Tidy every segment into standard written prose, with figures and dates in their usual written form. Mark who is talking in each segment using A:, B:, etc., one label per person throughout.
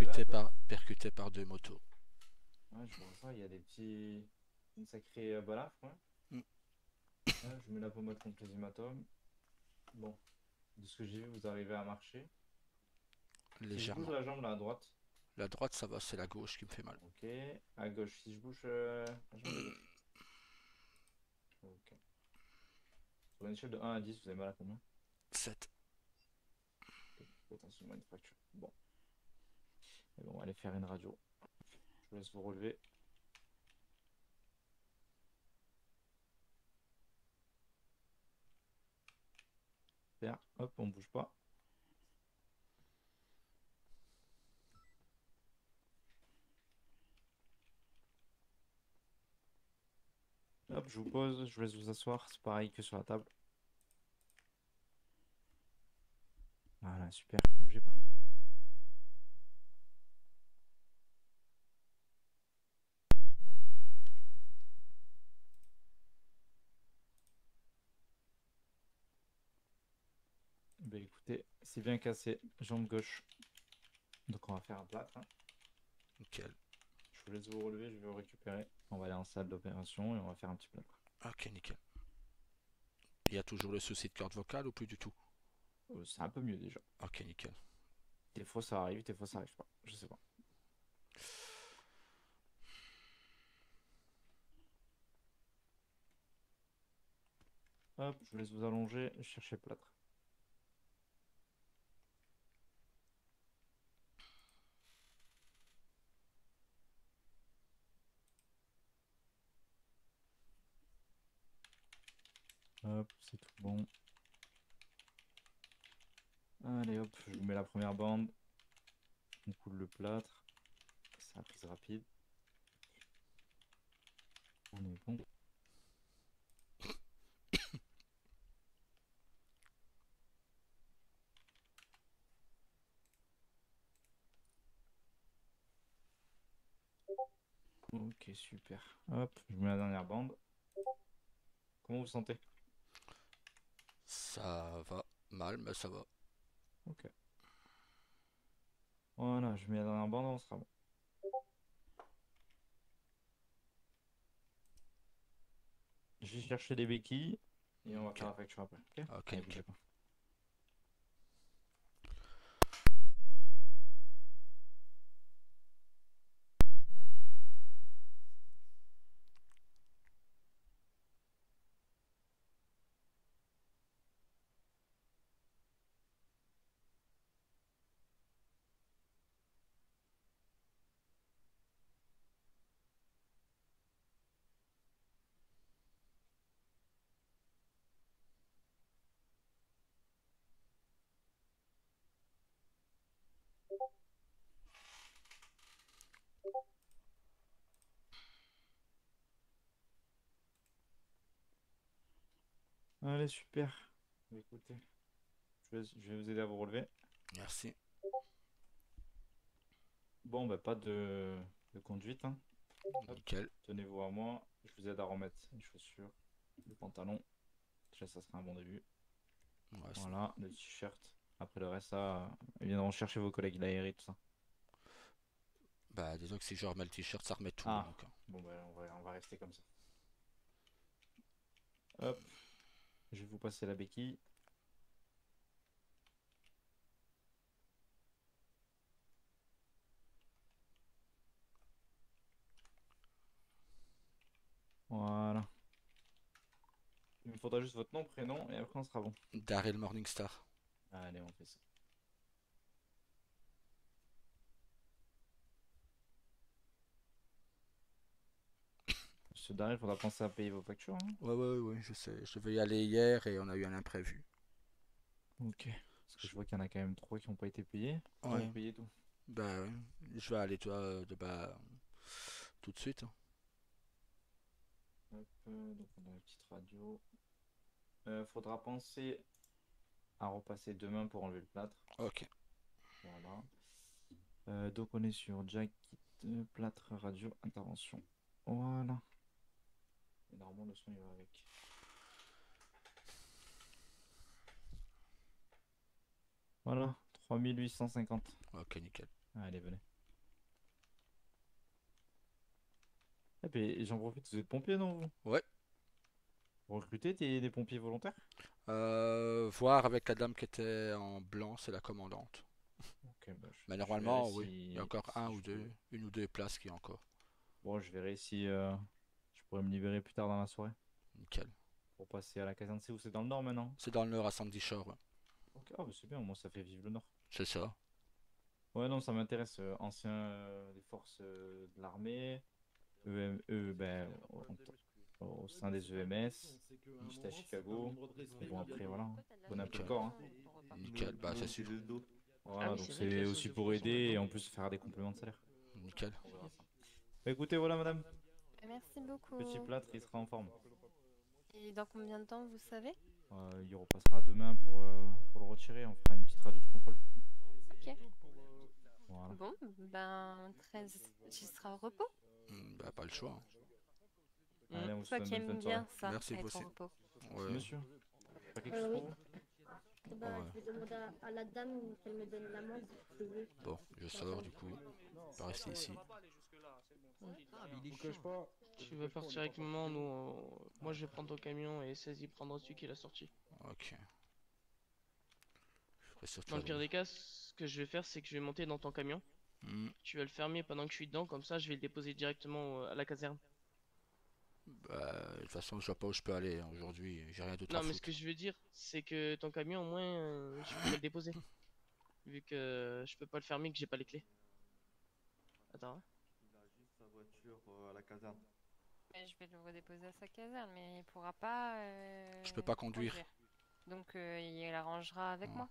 A: savez un peu?
B: percuté par deux motos.
A: Ouais, je vois ça, il y a des petits... Une sacrée balafre, ouais.
B: Mm.
A: Ouais, je mets la pommade contre les hématomes. Bon, de ce que j'ai vu, vous arrivez à marcher. Si je bouge
B: Légèrement.
A: la jambe là à droite,
B: La droite, ça va, c'est la gauche qui me fait mal.
A: ok. À gauche, si je bouge la jambe de gauche. Ok. Sur une échelle de 1 à 10, vous avez mal à combien?
B: 7.
A: Ok, potentiellement une fracture. Bon, et bon, on va aller faire une radio. Je vous laisse vous relever. Super. Hop, on bouge pas. Hop, je vous pose, je vous laisse vous asseoir. C'est pareil que sur la table. Voilà, super. Bougez pas. Ben écoutez, c'est bien cassé. Jambe gauche. Donc on va faire un plâtre, hein.
B: Nickel.
A: Je vous laisse vous relever, je vais vous récupérer. On va aller en salle d'opération et on va faire un petit plâtre.
B: Ok, nickel. Il y a toujours le souci de corde vocale ou plus du tout?
A: C'est un peu mieux déjà.
B: Ok, nickel.
A: Des fois ça arrive, des fois ça arrive pas. Je sais pas. Hop, je vous laisse vous allonger, chercher le plâtre. Hop, c'est tout bon. Allez hop, je vous mets la première bande. On coule le plâtre. C'est la prise rapide. On est bon. Ok, super. Hop, je vous mets la dernière bande. Comment vous sentez?
B: Ça va mal, mais ça va.
A: Ok. Voilà, je mets la dernière bande, on sera bon. Je vais chercher les béquilles et on va faire
B: Ok.
A: la facture après. Ok?
B: Ok,
A: Allez,
B: nickel.
A: bougez pas. Allez, super. Écoutez, je vais vous aider à vous relever.
B: Merci.
A: Bon, bah, pas de conduite, hein. Hop,
B: Nickel.
A: tenez-vous à moi. Je vous aide à remettre les chaussures, le pantalon. Déjà, ça sera un bon début.
B: Ouais,
A: Voilà, le t-shirt. Après le reste, ça, ils viendront chercher vos collègues l'aéré, tout ça.
B: bah, disons que si je remets le t-shirt, ça remet tout.
A: Ah,
B: Donc, hein.
A: bon, bah, on va rester comme ça. Hop, je vais vous passer la béquille. Voilà. Il me faudra juste votre nom, prénom, et après on sera bon.
B: Daryl Morningstar.
A: Allez, on fait ça. Monsieur Darrell, il faudra penser à payer vos factures, hein.
B: Ouais, ouais, ouais, je sais. Je devais y aller hier et on a eu un imprévu.
A: Ok. Parce que
B: Je-
A: je vois qu'il y en a quand même trois qui n'ont pas été payés. Quand vous
B: Ouais,
A: payez tout.
B: bah, ouais. Je vais aller, toi, tout de suite, hein.
A: Hop, donc on a la petite radio. Faudra penser à repasser demain pour enlever le plâtre.
B: Ok.
A: Voilà. Donc on est sur Jack, kit, plâtre, radio, intervention. Voilà. Et normalement le son il va avec. Voilà. 3850.
B: Ok, nickel.
A: Allez, venez. Eh ben, j'en profite, vous êtes pompier, non, vous?
B: Ouais.
A: Vous recrutez des pompiers volontaires?
B: Voir avec la dame qui était en blanc, c'est la commandante.
A: Ok, bah,
B: Mais
A: je verrai
B: normalement, oui. Il y a
A: si,
B: encore un
A: si
B: ou
A: je peux.
B: deux, une ou deux places qui est encore.
A: Bon, je verrai si je pourrais me libérer plus tard dans la soirée
B: Nickel.
A: pour passer à la caserne. C'est où? C'est dans le nord maintenant?
B: C'est dans le nord à Sandy Shore, ouais.
A: Ok, ah, bah, c'est bien, moi ça fait vivre le nord.
B: C'est ça.
A: Ouais, non, ça m'intéresse. Ancien des forces de l'armée, ben, au sein des EMS, j'étais à Chicago. Et bon, après, voilà, je connais un peu le
B: Nickel.
A: corps, hein.
B: Nickel, bah c'est sûr.
C: Ah
A: Voilà,
C: oui,
A: donc
C: c'est vrai que
A: c'est
C: la
A: aussi
C: séance de
A: pour
C: formation
A: aider et
C: maintenant.
A: en plus faire des compléments de salaire.
B: Nickel.
A: On verra ça. Bah, écoutez, voilà, madame,
D: Merci
A: petit
D: beaucoup.
A: plâtre, il sera en forme.
D: Et dans combien de temps, vous savez?
A: Il repassera demain pour le retirer. On fera une petite radio de contrôle.
D: Ok.
A: Voilà.
D: Bon, ben 13, tu seras au repos.
B: Bah pas le choix, hein.
A: Allez, on vous
D: Toi
A: souhaite
D: qui
A: une bonne fin de
D: aimes
A: soirée.
D: bien ça,
B: Merci, vous
D: être au
B: aussi.
D: repos.
A: Merci,
B: Ouais.
A: monsieur. Pas quelque chose
E: Oui.
A: pour vous?
E: Eh ben,
B: Ouais.
E: je vais demander à la dame qu'elle me donne l'amende si tu veux.
B: Bon, je sors du coup. Je vais rester ici.
C: Tu vas partir avec maman, nous, moi je vais prendre ton camion et Sazy prendra celui qui est la sortie.
B: Ok. Je ferai surtout
C: Dans le
B: la
C: pire
B: route.
C: des cas, ce que je vais faire, c'est que je vais monter dans ton camion.
B: Hmm.
C: Tu vas le fermer pendant que je suis dedans, comme ça je vais le déposer directement à la caserne.
B: Bah, de toute façon, je vois pas où je peux aller, hein. Aujourd'hui, j'ai rien d'autre à
C: Non, mais ce
B: foutre.
C: que je veux dire, c'est que ton camion, au moins, je pourrais le déposer. Vu que je peux pas le fermer, que j'ai pas les clés. Attends, hein.
F: Il a juste sa voiture à la caserne.
D: Et je vais le redéposer à sa caserne, mais il pourra pas
B: Je peux pas conduire.
D: Donc il arrangera avec
B: Ouais.
D: moi.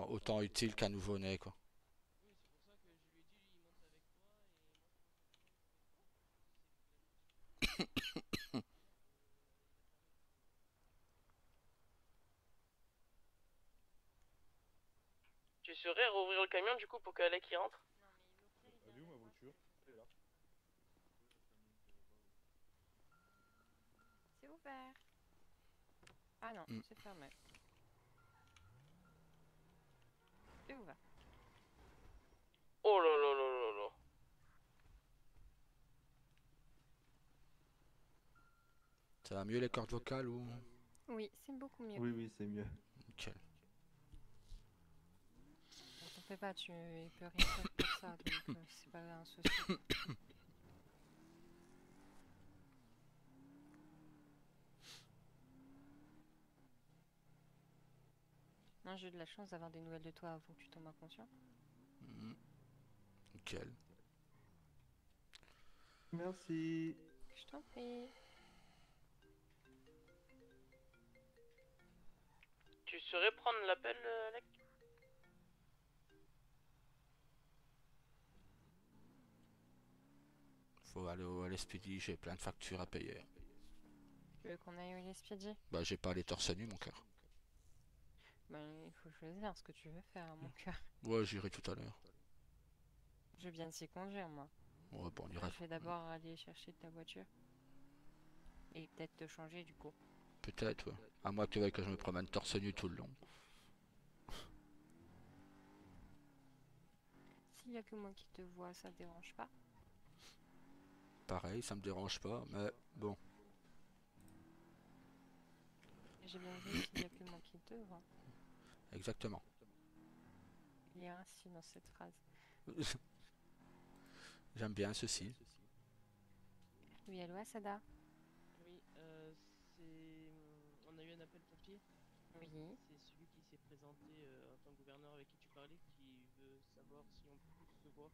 B: Autant utile qu'un nouveau-né, quoi.
C: Tu saurais rouvrir le camion du coup pour qu'Alec y rentre?
D: C'est ouvert. Ah non,
B: Hmm.
D: c'est fermé. C'est ouvert.
C: Oh là là là là là.
B: Ça va mieux les cordes vocales ou...
D: Oui, c'est beaucoup mieux.
F: Oui, oui, c'est mieux.
B: Nickel.
D: T'en fais pas, il peut rien faire pour ça, donc c'est pas un souci. Non, j'ai eu de la chance d'avoir des nouvelles de toi avant que tu tombes inconscient.
B: Hmm. Nickel.
F: Merci.
D: Je t'en prie.
C: Tu saurais prendre l'appel, Alec?
B: Faut aller au LSPD, j'ai plein de factures à payer.
D: Tu veux qu'on aille au Lespédier?
B: Bah, j'ai pas les torse nu, mon cœur.
D: Ben, il faut choisir ce que tu veux faire, mon cœur.
B: Ouais, j'irai tout à l'heure.
D: Je viens de s'y conduire, moi.
B: Ouais, bon, on ira.
D: Je vais d'abord aller chercher ta voiture. Et peut-être te changer, du coup.
B: Peut-être, ouais. À moins que tu veuilles que je me promène torse nu tout le long.
D: S'il y a que moi qui te vois, ça te dérange pas?
B: Pareil, ça me dérange pas, mais bon.
D: J'ai bien vu qu'il y a que moi qui te vois.
B: Exactement.
D: Il y a ainsi dans cette phrase.
B: J'aime bien ceci.
D: Oui, allô, Asada?
C: Oui, on a eu un appel pompier.
D: Oui.
C: C'est celui qui s'est présenté en tant que gouverneur avec qui tu parlais qui veut savoir si on peut se voir.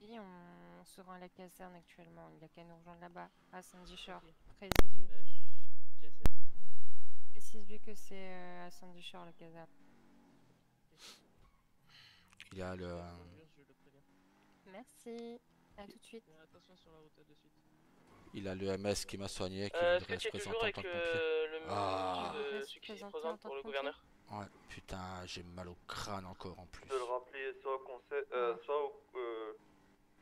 D: Oui, on se rend à la caserne actuellement. Il y a qu'à nous rejoindre là-bas, à Sandy Shore.
C: Ok.
D: Précise lui.
C: Bah, j'ai à 16.
D: Précise lui que c'est à Sandy Shore, la caserne.
B: Il y a le...
C: Je le préviens.
D: Merci. À tout de suite.
C: Attention sur la route de suite.
B: Il a le MS qui m'a soigné, qui
C: Est-ce que
B: voudrait
C: tu
B: se
C: es
B: présenter
C: toujours
B: en
C: avec
B: tant que pompier.
C: le
B: Ah.
D: Il voudrait
C: de
D: se
C: celui qui se
D: présenter en
C: présente
D: tant
C: pour
D: que
C: le
D: pompier?
C: gouverneur?
B: Ouais, putain, j'ai mal au crâne encore en plus.
F: Tu peux le rappeler soit au conseil,
D: Ouais.
F: soit au.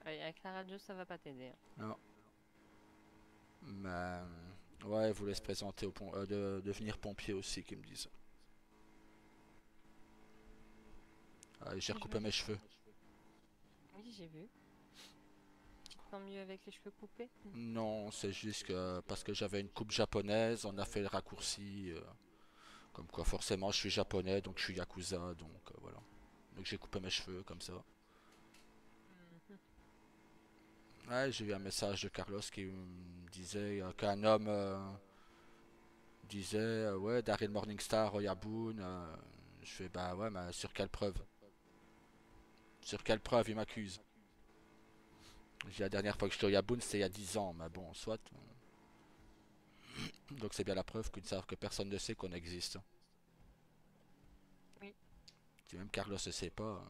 D: Allez, avec la radio, ça va pas t'aider.
B: Non. Mais... Ouais, il voulait se présenter de devenir pompier aussi, qu'ils me disent. J'ai recoupé mes cheveux.
D: Oui, j'ai vu. Tu te sens mieux avec les cheveux coupés?
B: Non, c'est juste que parce que j'avais une coupe japonaise, on a fait le raccourci. Comme quoi, forcément, je suis japonais, donc je suis yakuza, donc voilà. Donc j'ai coupé mes cheveux comme ça.
D: Mhm.
B: Ouais, j'ai eu un message de Carlos qui me disait qu'un homme disait ouais, Daryl Morningstar, Roy Aboon. Je fais bah ouais, mais sur quelle preuve? Sur quelle preuve il m'accuse? La dernière fois que je suis Roy Aboon, c'était il y a 10 ans, mais bon, soit. Donc c'est bien la preuve qu'ils savent que personne ne sait qu'on existe.
D: Oui.
B: Si même Carlos ne sait pas.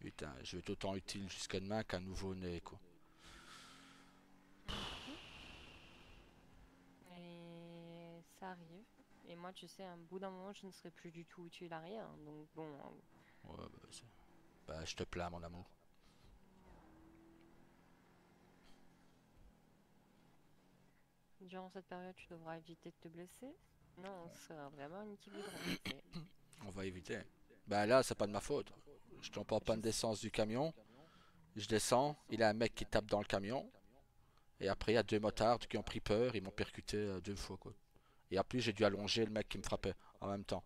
B: Putain, je vais être autant utile jusqu'à demain qu'un nouveau-né, quoi.
D: Et ça arrive. Et moi, tu sais, à un bout d'un moment, je ne serai plus du tout utile à rien. Donc bon,
B: Ouais, bah, je te plains, mon amour.
D: durant cette période, tu devras éviter de te blesser. Non, ce sera vraiment un équilibre en effet.
B: On va éviter. Bah là, c'est pas de ma faute. Je tombe en panne d'essence du camion. Je descends, il y a un mec qui tape dans le camion. Et après, il y a deux motards qui ont pris peur, ils m'ont percuté 2 fois, quoi. Et en plus, j'ai dû allonger le mec qui me frappait en même temps.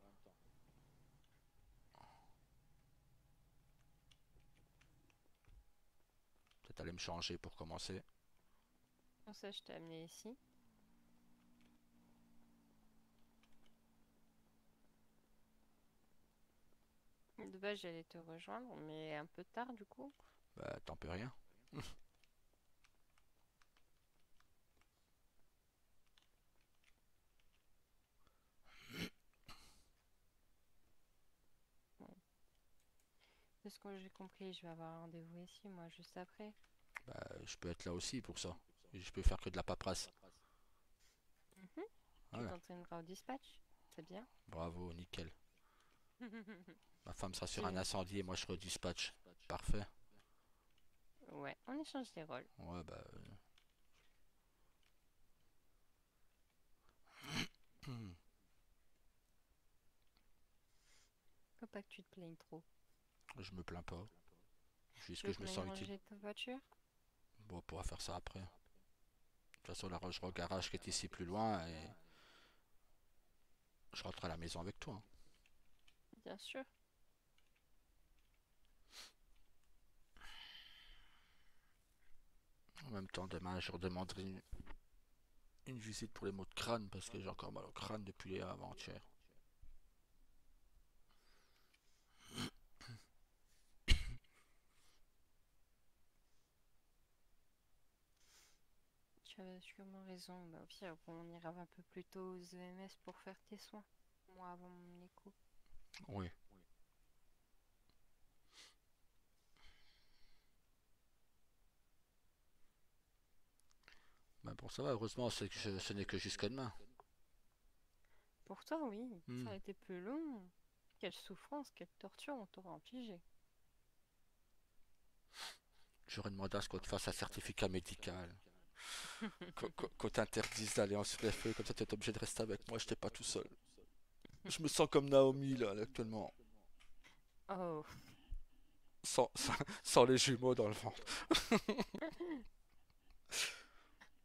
B: Peut-être aller me changer pour commencer.
D: Pour ça, je t'ai amené ici. De base, j'allais te rejoindre, mais un peu tard du coup.
B: Bah, t'en peux rien.
D: De ce que j'ai compris, je vais avoir un rendez-vous ici, moi, juste après.
B: Bah, je peux être là aussi pour ça. Je peux faire que de la paperasse.
D: Mhm. Tu
B: Ouais,
D: t'entraîneras au dispatch, c'est bien.
B: bravo, nickel. Ma femme sera sur
D: Tu-
B: un incendie et moi je serai au dispatch. Parfait.
D: Ouais, on échange les rôles.
B: Ouais, bah.
D: Faut pas que tu te plaignes trop.
B: Je me plains pas. Juste
D: Tu
B: que
D: veux
B: je me
D: qu'on aille
B: sens utile.
D: ranger ta voiture?
B: Bon, on pourra faire ça après. De toute façon, la range garage qui est ici plus loin et je rentre à la maison avec toi, hein.
D: Bien sûr.
B: En même temps, demain, je redemanderai une visite pour les maux de crâne parce que j'ai encore mal au crâne depuis avant-hier.
D: Tu avais sûrement raison. Bah, au pire, on ira un peu plus tôt aux EMS pour faire tes soins. Moi, avant mon écho.
B: Oui. Bah bon, ça va, heureusement, ce n'est que jusqu'à demain.
D: Pour toi, oui.
B: Hmm.
D: Ça a été plus long. Quelle souffrance, quelle torture on t'aura infligé.
B: J'aurais demandé à ce qu'on te fasse un certificat médical. Qu'on t'interdise d'aller en sur les feux, comme ça t'es obligé de rester avec moi, j'étais pas tout seul. Je me sens comme Naomi là, actuellement.
D: Oh.
B: Sans les jumeaux dans le ventre.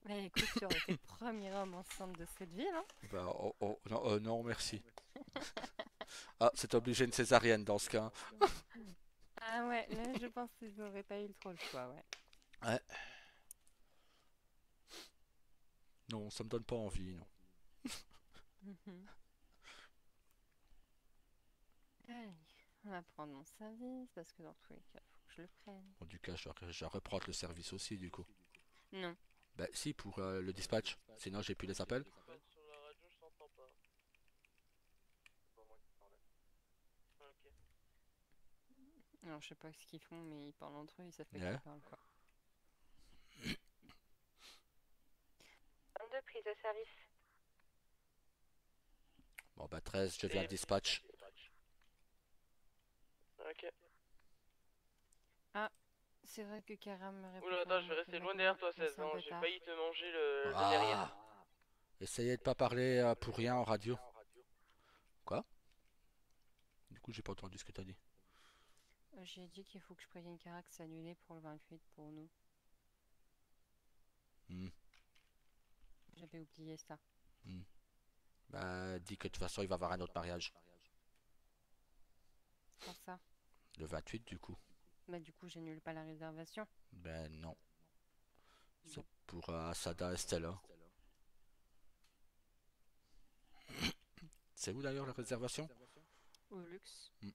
D: Mais écoute, tu aurais été le premier homme enceinte de cette ville, hein.
B: Bah, oh, non, non, merci. Ah, c'est obligé une césarienne dans ce cas.
D: Ah ouais, là, je pense qu'ils n'auraient pas eu trop le choix, ouais.
B: Ouais. Non, ça me donne pas envie, non.
D: Mhm. Allez, on va prendre mon service, parce que dans tous les cas, faut que je le prenne.
B: Bon, du cas, je vais reprendre le service aussi, du coup.
D: Non.
B: Bah, si, pour le dispatch. Sinon, j'ai plus les appels.
C: Sur la radio, je t'entends pas. Ok.
D: Alors, je sais pas ce qu'ils font, mais ils parlent entre eux, ils savent pas
B: Ouais.
D: qu'ils parlent, quoi. 22, prise de service.
B: Bon, bah, 13, je viens le dispatch.
C: Ok.
D: C'est vrai que Kara me répond.
C: Oula, attends, je vais rester loin derrière toi, 16 ans. J'ai failli te manger le derrière.
B: Essayez de pas parler pour rien en radio. Quoi? coup, j'ai pas entendu ce que t'as dit.
D: J'ai dit qu'il faut que je prévienne Carac, c'est annulé pour le 28 pour nous.
B: Hmm,
D: J'avais oublié ça.
B: hmm. Bah, dis que de toute façon, il va avoir un autre mariage.
D: Pour ça.
B: Le 28, du coup.
D: Bah du coup, j'annule pas la réservation.
B: Ben non.
D: Bon.
B: C'est pour Asada et Stella. C'est où d'ailleurs la réservation?
D: Au luxe.
B: Hmm.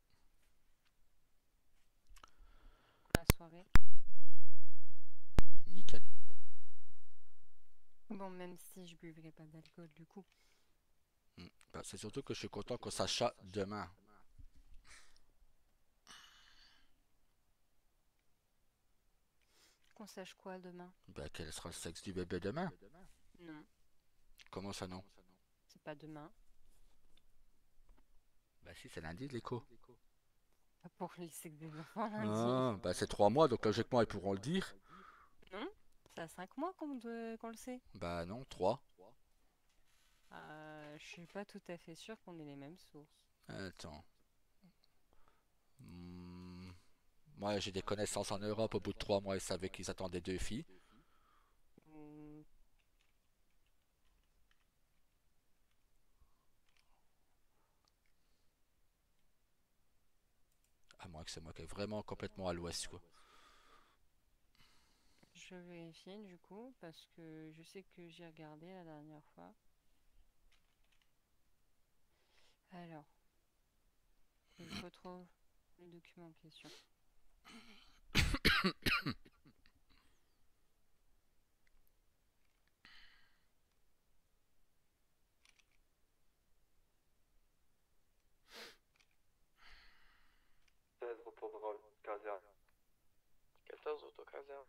D: Pour la soirée.
B: Nickel.
D: Bon, même si je buvrai pas d'alcool du coup.
B: Hmm. Bah, c'est surtout que je suis content qu'on sache ça demain.
D: Qu'on sache quoi demain?
B: Bah, quel sera le sexe du bébé demain?
D: Non,
B: Comment ça non?
D: c'est pas demain.
B: Bah si, c'est lundi l'écho.
D: Pas pour les sexes des enfants lundi.
B: Ah, bah c'est 3 mois, donc logiquement ils pourront le dire.
D: Non? C'est à 5 mois qu'on le sait.
B: Bah non, 3.
D: Je suis pas tout à fait sûre qu'on ait les mêmes sources.
B: Attends. Hmm. Moi j'ai des connaissances en Europe, au bout de 3 mois ils savaient qu'ils attendaient 2 filles.
D: Hmm,
B: À moins que c'est moi qui est vraiment complètement à l'ouest quoi.
D: Je vérifie du coup parce que je sais que j'ai regardé la dernière fois. Alors, que je retrouve le document en question.
F: Repos de rôle, caserne.
C: 14 autocaserne.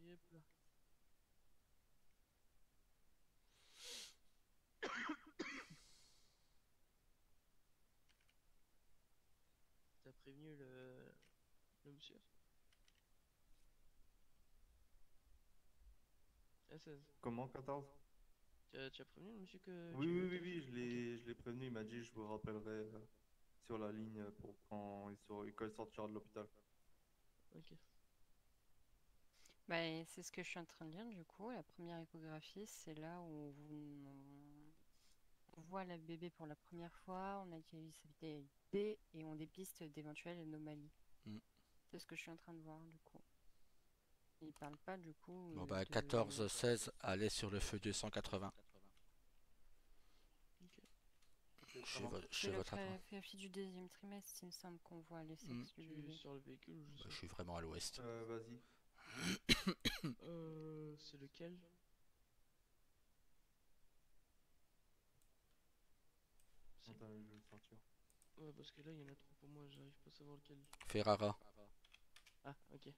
C: Yep là. T'as prévenu le monsieur? S16.
F: Comment, 14?
C: Tu as prévenu le monsieur que
F: Oui,
C: tu
F: oui,
C: veux au
F: oui, oui,
C: téléphone?
F: je l'ai prévenu. Il m'a dit je vous rappellerai sur la ligne pour quand il sortira de l'hôpital.
C: Ok.
D: Bah, c'est ce que je suis en train de lire du coup. La première échographie, c'est là où on voit le bébé pour la première fois, on a dit sa vitalité et on dépiste d'éventuelles anomalies.
B: Hmm.
D: C'est ce que je suis en train de voir du coup. Il parle pas du coup
B: Bon bah
D: de...
B: 14-16, allez sur le feu 280.
C: Ok.
B: Chez,
D: C'est
B: chez
D: le
B: votre attente.
D: échographie du deuxième trimestre, il me semble qu'on voit les
B: Hmm.
D: sexes du
C: Tu es
D: bébé.
C: sur le véhicule ou
B: Bah,
C: je
B: je
C: sais?
B: suis vraiment à l'ouest.
F: Vas-y.
C: C'est lequel? C'est-
F: Attends, je vais le sortir.
C: Ouais, parce que là, il y en a trop pour moi, j'arrive pas à savoir lequel.
B: Ferrara.
C: Ah, ok.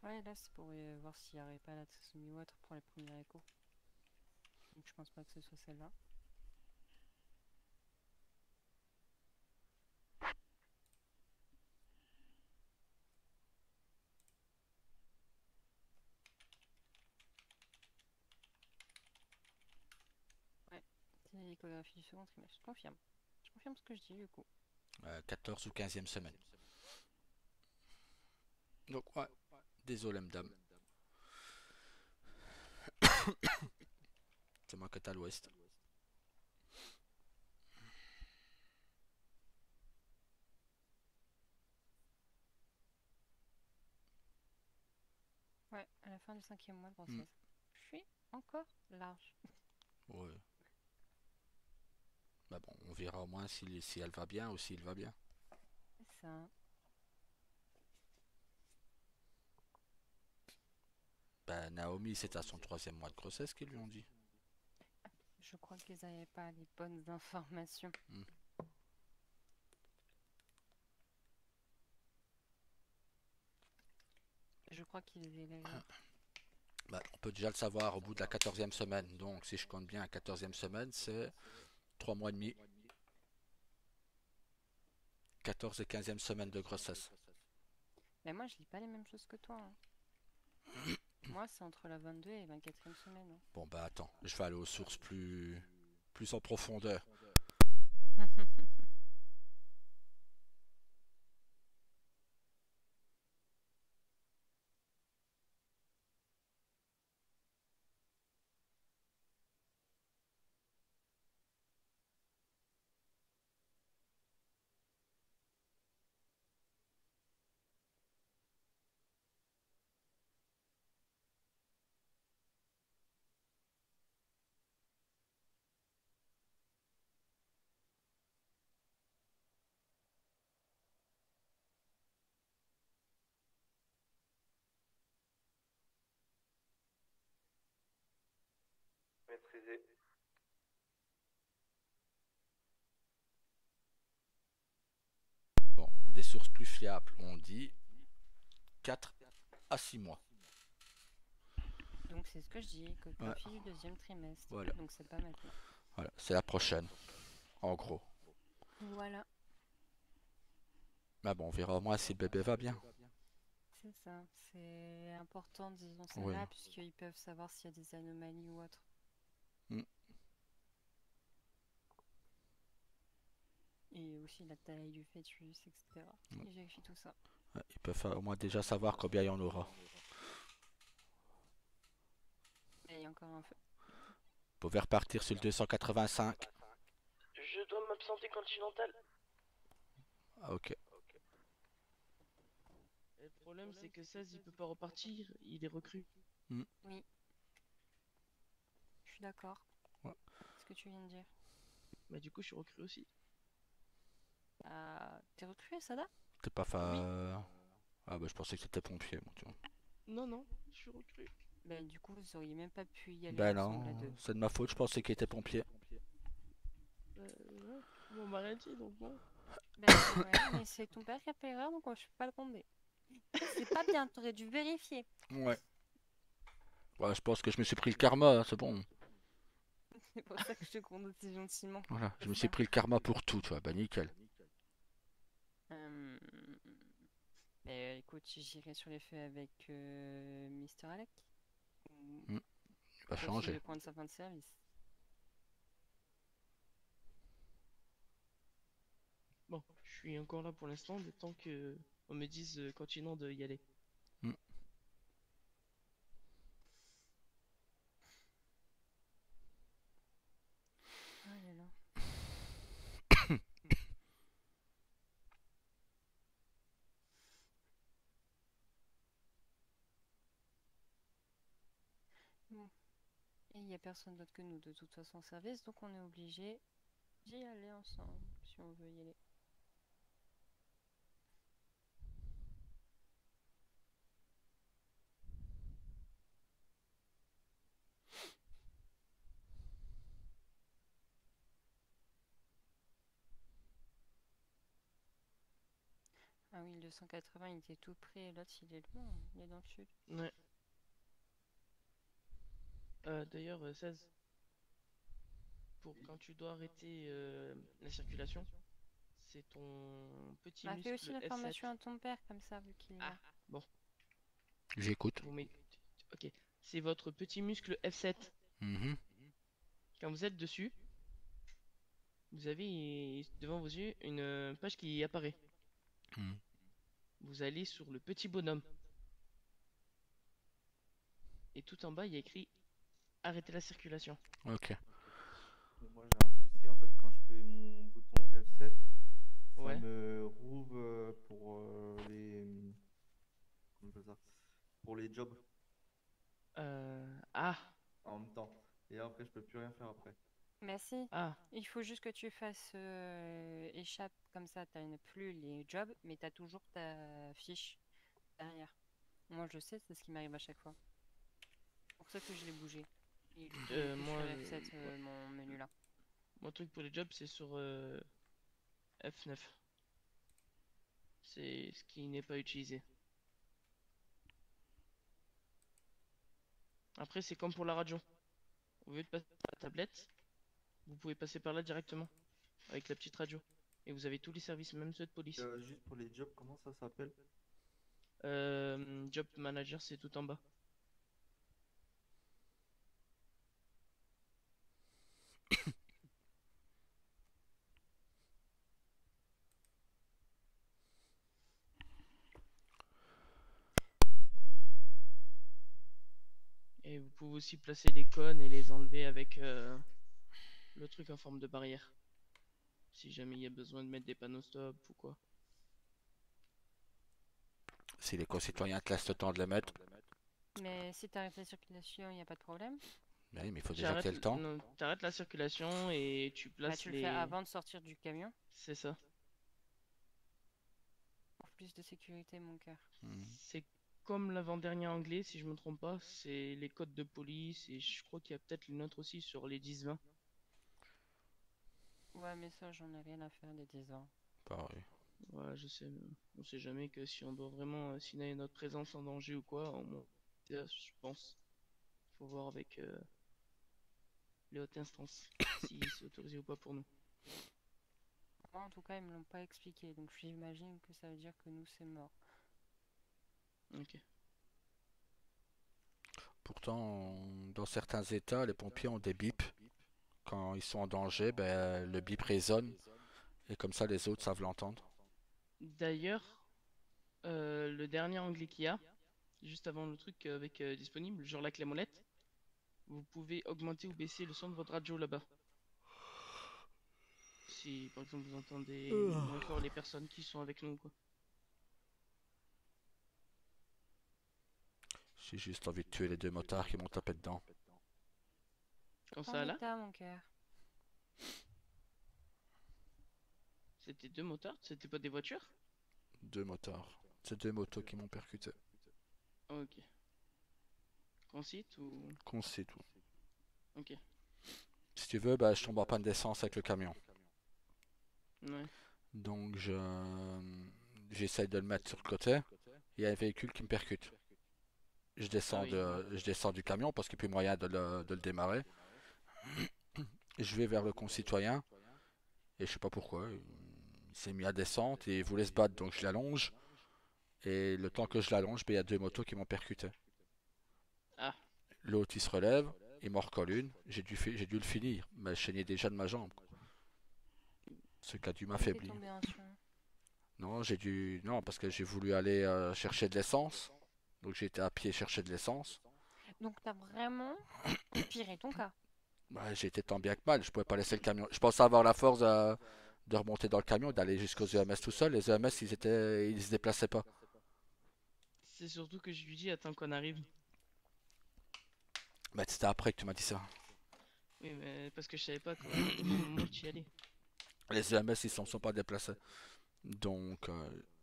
D: Ouais, là c'est pour voir s'il n'y aurait pas la trisomie ou autre pour les premiers échos. Donc je pense pas que ce soit celle-là. Ouais, c'est l'échographie du second trimestre, je confirme. Je confirme ce que je dis du coup.
B: 14 ou 15e semaine. Donc ouais, désolé madame. C'est moi qui est à l'ouest.
D: Ouais, à la fin du 5e mois de grossesse. Je suis encore large.
B: Ouais. Bah bon, on verra au moins si elle va bien ou s'il va bien.
D: C'est ça.
B: Bah Naomi, c'est à son 3e mois de grossesse qu'ils lui ont dit.
D: Je crois qu'ils n'avaient pas les bonnes informations. Je crois qu'il est là.
B: Bah, on peut déjà le savoir au bout de la 14e semaine. Donc, si je compte bien, la 14e semaine, c'est 3 mois et demi. 14 et 15e semaine de grossesse.
D: Mais moi, je lis pas les mêmes choses que toi. Hein. Moi, c'est entre la 22 et 24e semaine. Hein.
B: Bon, bah attends, je vais aller aux sources plus en profondeur.
F: Maîtrisé.
B: Bon, des sources plus fiables, on dit 4 à 6 mois.
D: Donc, c'est ce que je dis, échographie du deuxième trimestre.
B: Voilà.
D: Donc, c'est pas maintenant.
B: Voilà, c'est la prochaine, en gros.
D: Voilà,
B: Mais bon, on verra au moins si le bébé va bien.
D: c'est ça. C'est important, disons ça
B: Oui.
D: là, puisqu'ils peuvent savoir s'il y a des anomalies ou autre.
B: Mm.
D: Et aussi la taille du fœtus, etc.
B: Mm.
D: Ils vérifient tout ça.
B: Ouais, ils peuvent au moins déjà savoir combien il y en aura.
D: Et il y a encore un feu.
B: Vous pouvez repartir sur le 285.
C: Je dois m'absenter continental.
B: Ah, ok.
C: Et le problème, c'est que 16, il peut pas repartir, il est recru.
D: Oui. Je suis d'accord.
B: Ouais.
D: Ce que tu viens de dire.
C: Bah, du coup, je suis recru aussi.
D: T'es recruté, Sada?
B: T'es pas fa... Ah bah je pensais que c'était pompier, moi, tu vois.
C: Non, je suis recru.
D: Ben, du coup, vous auriez même pas pu y aller
B: Ben
D: ensemble à deux.
B: non, c'est de ma faute, je pensais qu'il était pompier.
C: Ouais, on m'a rien dit, donc bon.
D: Ben, ouais, mais c'est ton père qui a fait l'erreur, donc je peux pas le gronder. C'est pas bien, t'aurais dû vérifier.
B: Ouais. Ouais, je pense que je me suis pris le karma, hein, c'est bon.
D: C'est pour ça que je te gronde aussi gentiment.
B: Voilà, je me suis pris le karma pour tout, tu vois, bah nickel.
D: Écoute, j'irai sur les feux avec Mr. Alec.
B: Il va changer.
D: Il veut prendre sa fin de service.
C: Bon, je suis encore là pour l'instant, le temps que on me dise continent de y aller.
D: Oh là là. Bon. Et il n'y a personne d'autre que nous de toute façon en service, donc on est obligé d'y aller ensemble si on veut y aller. Ah oui, le 280 il était tout près, et l'autre il est loin, il est dans le sud.
C: Ouais. D'ailleurs, 16. Pour quand tu dois arrêter la circulation, c'est ton petit
D: Bah,
C: muscle
D: fais aussi
C: F7.
D: l'information à ton père, comme ça, vu qu'il est là.
C: Bon.
B: J'écoute.
C: Ok. C'est votre petit muscle F7.
B: Mhm.
C: Quand vous êtes dessus, vous avez devant vos yeux une page qui apparaît.
B: Mhm.
C: Vous allez sur le petit bonhomme. Et tout en bas, il y a écrit arrêter la circulation.
B: Ok.
F: Moi j'ai un souci en fait quand je fais mon bouton F7, ça
C: Ouais.
F: me rouvre pour les comment on appelle ça? Pour les jobs
C: Ah,
F: en même temps. Et après je peux plus rien faire après.
D: Mais si,
C: ah,
D: il faut juste que tu fasses échappe, comme ça, t'as plus les jobs, mais t'as toujours ta fiche derrière. Moi, je sais, c'est ce qui m'arrive à chaque fois. C'est pour ça que je l'ai bougé. Et que
C: moi,
D: sur F7, mon menu là.
C: mon truc pour les jobs, c'est sur F9. C'est ce qui n'est pas utilisé. Après, c'est comme pour la radio. Au lieu de passer par la tablette, vous pouvez passer par là directement, avec la petite radio. Et vous avez tous les services, même ceux de police.
F: Juste pour les jobs, comment ça s'appelle?
C: Job manager, c'est tout en bas. Et vous pouvez aussi placer les cônes et les enlever avec le truc en forme de barrière. Si jamais il y a besoin de mettre des panneaux stop ou quoi.
B: Si les concitoyens te laissent le temps de les mettre.
D: Mais si t'arrêtes la circulation, il n'y a pas de problème.
B: Oui, mais il faut déjà qu'il y ait le temps.
C: Non, t'arrêtes la circulation et tu
D: Bah,
C: places
D: tu le
C: les...
D: fais avant de sortir du camion.
C: C'est ça.
D: Pour plus de sécurité, mon cœur.
C: C'est comme l'avant-dernier anglais, si je me trompe pas. C'est les codes de police et je crois qu'il y a peut-être une autre aussi sur les 10-20.
D: Ouais, mais ça, j'en ai rien à faire des 10 ans.
B: Pareil.
C: Ouais, je sais. Mais on sait jamais que si on doit vraiment signaler notre présence en danger ou quoi, je pense. Faut voir avec les hautes instances si c'est autorisé ou pas pour nous.
D: Moi, en tout cas, ils me l'ont pas expliqué, donc j'imagine que ça veut dire que nous, c'est mort.
C: Ok.
B: Pourtant, dans certains états, les pompiers ont des bips. Quand ils sont en danger, ben, le bip résonne. Et comme ça, les autres savent l'entendre.
C: D'ailleurs, le dernier anglais qu'il y a, juste avant le truc avec disponible, genre la clé molette, vous pouvez augmenter ou baisser le son de votre radio là-bas. Si par exemple vous entendez moins fort les personnes qui sont avec nous, quoi.
B: J'ai juste envie de tuer les 2 motards qui m'ont tapé dedans.
C: Quand
D: En
C: ça là,
D: état, mon cœur.
C: c'était 2 motards, c'était pas des voitures?
B: 2 motards. C'est 2 motos qui m'ont percuté.
C: Ok. Concite ou...
B: Qu'on sait tout.
C: Ok.
B: Si tu veux, bah, je tombe en panne d'essence avec le camion.
C: Ouais.
B: Donc j'essaye de le mettre sur le côté. Il y a un véhicule qui me percute. Je descends,
C: Ah oui.
B: je descends du camion parce qu'il n'y a plus moyen de le démarrer. Je vais vers le concitoyen. Et je sais pas pourquoi. Il s'est mis à descendre et il voulait se battre. Donc je l'allonge. Et le temps que je l'allonge, ben, il y a 2 motos qui m'ont percuté.
C: Ah.
B: L'autre il se relève. Il m'en recolle une. J'ai dû le finir. Mais je saignais déjà de ma jambe. Ce qui a dû
D: T'es
B: m'affaiblir.
D: tombé en son.
B: Non, Non, parce que j'ai voulu aller chercher de l'essence. Donc j'ai été à pied chercher de l'essence.
D: Donc, t'as vraiment empiré ton cas.
B: Bah, j'ai été tant bien que mal. Je pouvais pas laisser le camion. Je pensais avoir la force de remonter dans le camion et d'aller jusqu'aux EMS tout seul. Les EMS, ils se déplaçaient pas.
C: C'est surtout que je lui dis attends qu'on arrive.
B: Bah, c'était après que tu m'as dit ça.
C: Oui, mais parce que je savais pas au moment où tu y allais.
B: Les EMS, ils sont pas déplacés. Donc,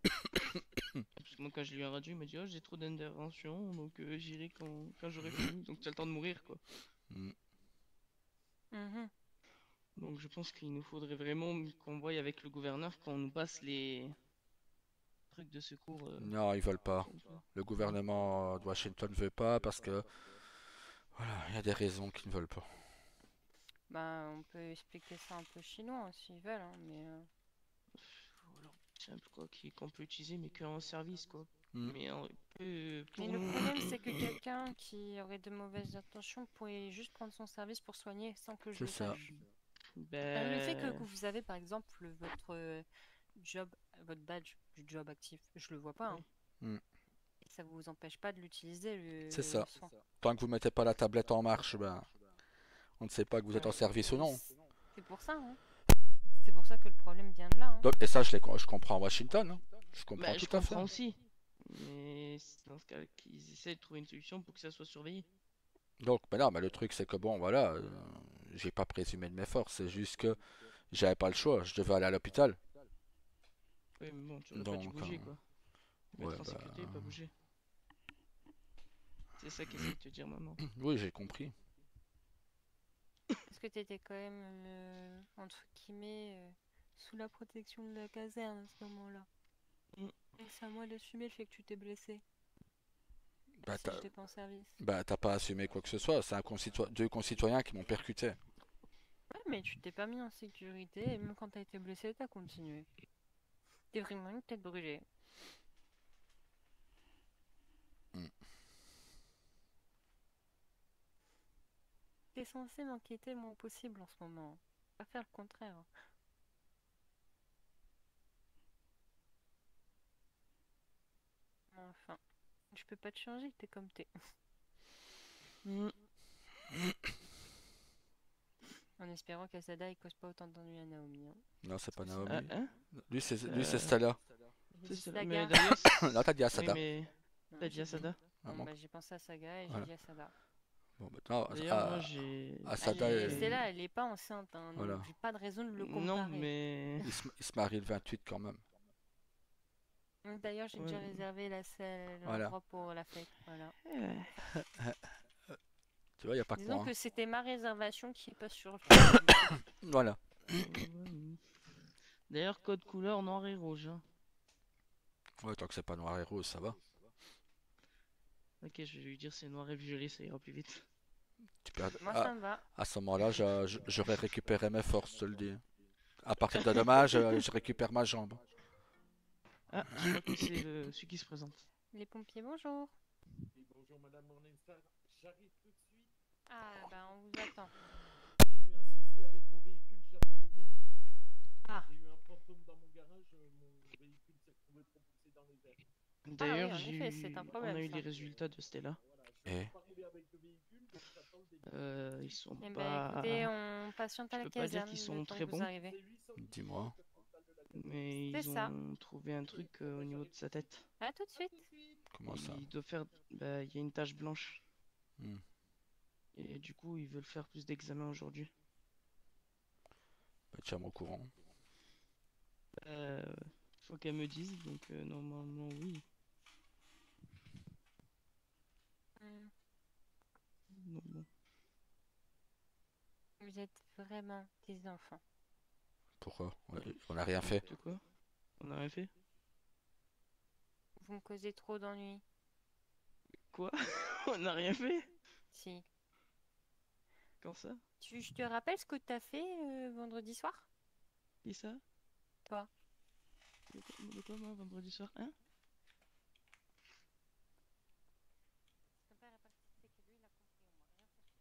C: Parce que moi, quand je lui ai radio, il m'a dit oh, j'ai trop d'interventions, donc j'irai quand j'aurai fini. Donc, tu as le temps de mourir, quoi.
B: mm,
D: Mhm.
C: Donc, je pense qu'il nous faudrait vraiment qu'on voie avec le gouverneur qu'on nous passe les trucs de secours.
B: non, ils veulent pas.
C: Comme ça.
B: Le gouvernement de Washington veut pas parce que voilà, il y a des raisons qu'ils ne veulent pas.
D: Bah, on peut expliquer ça un peu chinois hein, s'ils veulent, hein, mais
C: Ou alors, simple, quoi, qu'on peut utiliser, mais qu'en service, quoi.
B: Mm.
C: Mais pour
D: mais le
C: nous.
D: problème, c'est que quelqu'un qui aurait de mauvaises intentions pourrait juste prendre son service pour soigner sans que je
B: C'est
D: le
B: ça.
D: sache.
C: Ben.
D: Le fait que vous avez, par exemple, votre job, votre badge du job actif, je le vois pas. Hein.
B: Mm.
D: Et ça vous empêche pas de l'utiliser,
B: C'est ça.
D: le soin.
B: Tant que vous mettez pas la tablette en marche, ben, on ne sait pas que vous êtes en service ou non.
D: C'est pour ça, hein. C'est pour ça que le problème vient de là. Hein.
B: Donc, et ça, je comprends Washington. Hein. Je comprends
C: Bah, je
B: tout à fait.
C: comprends aussi. Mais c'est dans ce cas qu'ils essaient de trouver une solution pour que ça soit surveillé.
B: Donc, ben non, mais le truc, c'est que bon, voilà, j'ai pas présumé de mes forces. C'est juste que j'avais pas le choix. Je devais aller à l'hôpital.
C: Oui, mais bon, tu aurais pas dû
B: Donc,
C: bouger, quoi. Te mettre
B: ouais,
C: en
B: bah,
C: sécurité et pas bouger. C'est ça qu'essaie de te dire maman.
B: oui, j'ai compris.
D: Parce que t'étais quand même, entre guillemets, sous la protection de la caserne à ce moment-là.
C: Mm.
D: Et c'est à moi d'assumer le fait que tu t'es blessé.
B: Bah,
D: si
B: t'as
D: j'étais pas en service.
B: bah, t'as pas assumé quoi que ce soit. C'est deux concitoyens qui m'ont percuté.
D: Ouais, mais tu t'es pas mis en sécurité et même quand t'as été blessé, t'as continué. T'es vraiment une tête brûlée.
B: Hmm.
D: T'es censé m'inquiéter le moins possible en ce moment. Pas faire le contraire. Enfin, je peux pas te changer, t'es comme t'es.
C: Mm.
D: En espérant qu'Asada il cause pas autant d'ennuis à Naomi. Hein.
B: Non, c'est pas
C: Ah,
B: Naomi.
C: hein?
B: Lui, c'est
C: Euh,
B: Stella.
D: J'ai
C: C'est
D: dit
C: celle-là.
D: Saga.
C: Mais d'ailleurs,
B: Là, t'as dit
C: oui,
B: Asada.
C: mais
D: Non,
C: t'as dit
D: j'ai dit.
C: Asada.
B: Ah,
D: Bon,
B: bon,
D: bah, j'ai pensé à Saga et j'ai
B: voilà.
D: dit Asada.
B: Bon, maintenant,
C: D'ailleurs, moi, j'ai
B: Asada,
D: Stella, elle est pas enceinte, hein, donc
B: voilà.
D: j'ai pas de raison de le
C: Non,
D: comparer.
C: mais
B: Il se marie le 28 quand même.
D: D'ailleurs, j'ai déjà
C: Ouais.
D: réservé
B: Voilà.
D: l'endroit pour la fête. Voilà.
B: Tu vois, il n'y a pas que
D: Disons
B: moi.
D: que c'était ma réservation qui est pas sur le papier, du coup.
B: Voilà.
C: D'ailleurs, code couleur noir et rouge. Hein.
B: Ouais, tant que c'est pas noir et rose, ça va.
C: Ok, je vais lui dire c'est noir et violet, ça ira plus vite.
B: Tu perds...
D: Moi,
B: Ah,
D: ça me va.
B: à ce moment-là, j'aurais récupéré mes forces, je te le dis. À partir de demain, je récupère ma jambe.
C: Ah, je crois que c'est celui qui se présente.
D: Les pompiers, bonjour.
G: Bonjour Madame Morningstar, j'arrive tout de suite.
D: Ah, bah, on vous attend.
G: J'ai eu un souci avec mon véhicule, j'attends le béni.
D: Ah.
G: J'ai eu un fantôme dans mon garage, mon véhicule s'est retrouvé propulsé dans les airs.
C: D'ailleurs,
D: en effet, c'est un
C: on
D: problème,
C: a eu
D: ça.
C: les résultats de Stella.
G: Voilà, je
B: Et
G: ne peux pas rouler avec le véhicule, donc j'attends le béni.
C: Ils sont
D: Eh ben,
C: pas.
D: écoutez, on patiente à
C: Je
D: la
C: peux pas dire
D: caserne
C: qu'ils
D: le
C: sont
D: temps
C: très
D: que vous
C: bons.
D: arrivez.
G: C'est 800
B: dis-moi.
C: Mais
D: C'est
C: ils
D: ça.
C: ont trouvé un truc au niveau de sa tête.
D: À tout de suite.
B: Comment ça?
C: Il doit faire. Bah, il y a une tache blanche.
B: Hmm.
C: Et du coup, ils veulent faire plus d'examens aujourd'hui.
B: Bah, tiens-moi au courant.
C: Faut qu'elle me dise, donc normalement, oui.
D: Hmm.
C: Donc, bon.
D: Vous êtes vraiment des enfants.
B: Pourquoi? On n'a rien fait.
C: De quoi? On a rien fait?
D: Vous me causez trop d'ennuis.
C: Quoi? On a rien fait?
D: Si.
C: Quand ça?
D: Je te rappelle ce que t'as fait vendredi soir?
C: Qui ça?
D: Toi.
C: De quoi, moi, vendredi soir? Hein?
D: Ton père est parti, c'est que lui, il a compris. On m'a rien fait.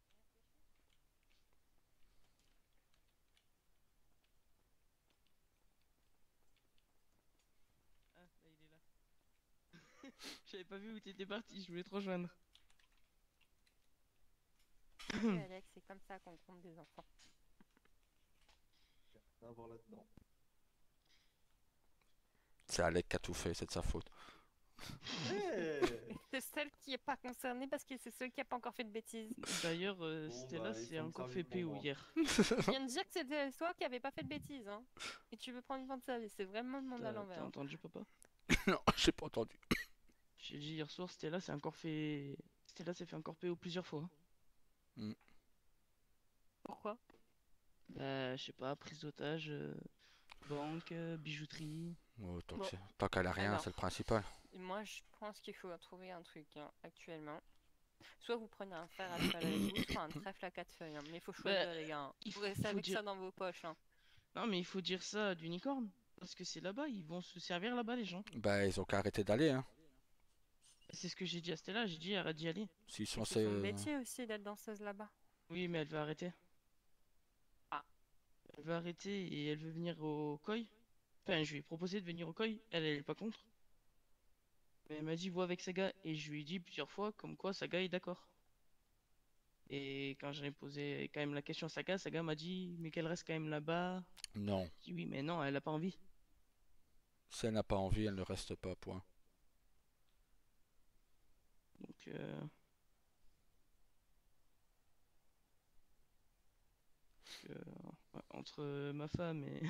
C: Ah, là, il est là. J'avais pas vu où t'étais parti, je voulais te rejoindre.
D: Oui, Alex, c'est comme ça qu'on compte des enfants.
F: Rien à voir là-dedans.
B: C'est Alec qui a tout fait, c'est de sa faute.
D: C'est celle qui est pas concernée parce que c'est celle qui a pas encore fait de bêtises.
C: D'ailleurs,
F: Bon,
C: Stella
F: bah, ils
C: s'est
F: font
C: encore
F: le
C: fait
F: service pour
C: PO
F: moi.
C: hier.
D: Je viens de dire que c'était toi qui avait pas fait de bêtises, hein. Et tu veux prendre une fin de service, c'est vraiment le monde à
C: T'as
D: l'envers. Hein.
C: entendu, papa?
B: Non, j'ai pas entendu.
C: J'ai dit hier soir, Stella s'est encore fait. Stella s'est fait encore PO plusieurs fois.
D: Pourquoi?
C: Bah, je sais pas, prise d'otage, banque, bijouterie.
B: Oh,
D: Bon.
B: tant qu'elle a rien,
D: Alors.
B: c'est le principal.
D: Et moi, je pense qu'il faut trouver un truc hein, actuellement. Soit vous prenez un fer à cheval avec vous, soit un trèfle à 4 feuilles. Hein. Mais il faut choisir, les gars. Hein.
C: il
D: Vous restez
C: faut
D: avec
C: dire-
D: ça dans vos poches. Hein.
C: Non, mais il faut dire ça d'unicorne. Parce que c'est là-bas, ils vont se servir là-bas, les gens.
B: Bah, ils ont qu'à arrêter d'aller, hein.
C: C'est ce que j'ai dit à Stella, j'ai dit arrête d'y aller.
B: S'ils sont
D: C'est son métier aussi d'être danseuse là-bas.
C: Oui, mais elle va arrêter.
D: Ah.
C: Elle va arrêter et elle veut venir au koi. Enfin, je lui ai proposé de venir au koi, elle est pas contre. Mais elle m'a dit vois avec Saga et je lui ai dit plusieurs fois comme quoi Saga est d'accord. Et quand j'ai posé quand même la question à Saga, Saga m'a dit mais qu'elle reste quand même là-bas.
B: Non.
C: J'ai dit oui, mais non, elle a pas envie.
B: Si elle n'a pas envie, elle ne reste pas, point.
C: Donc, parce que, entre ma femme et,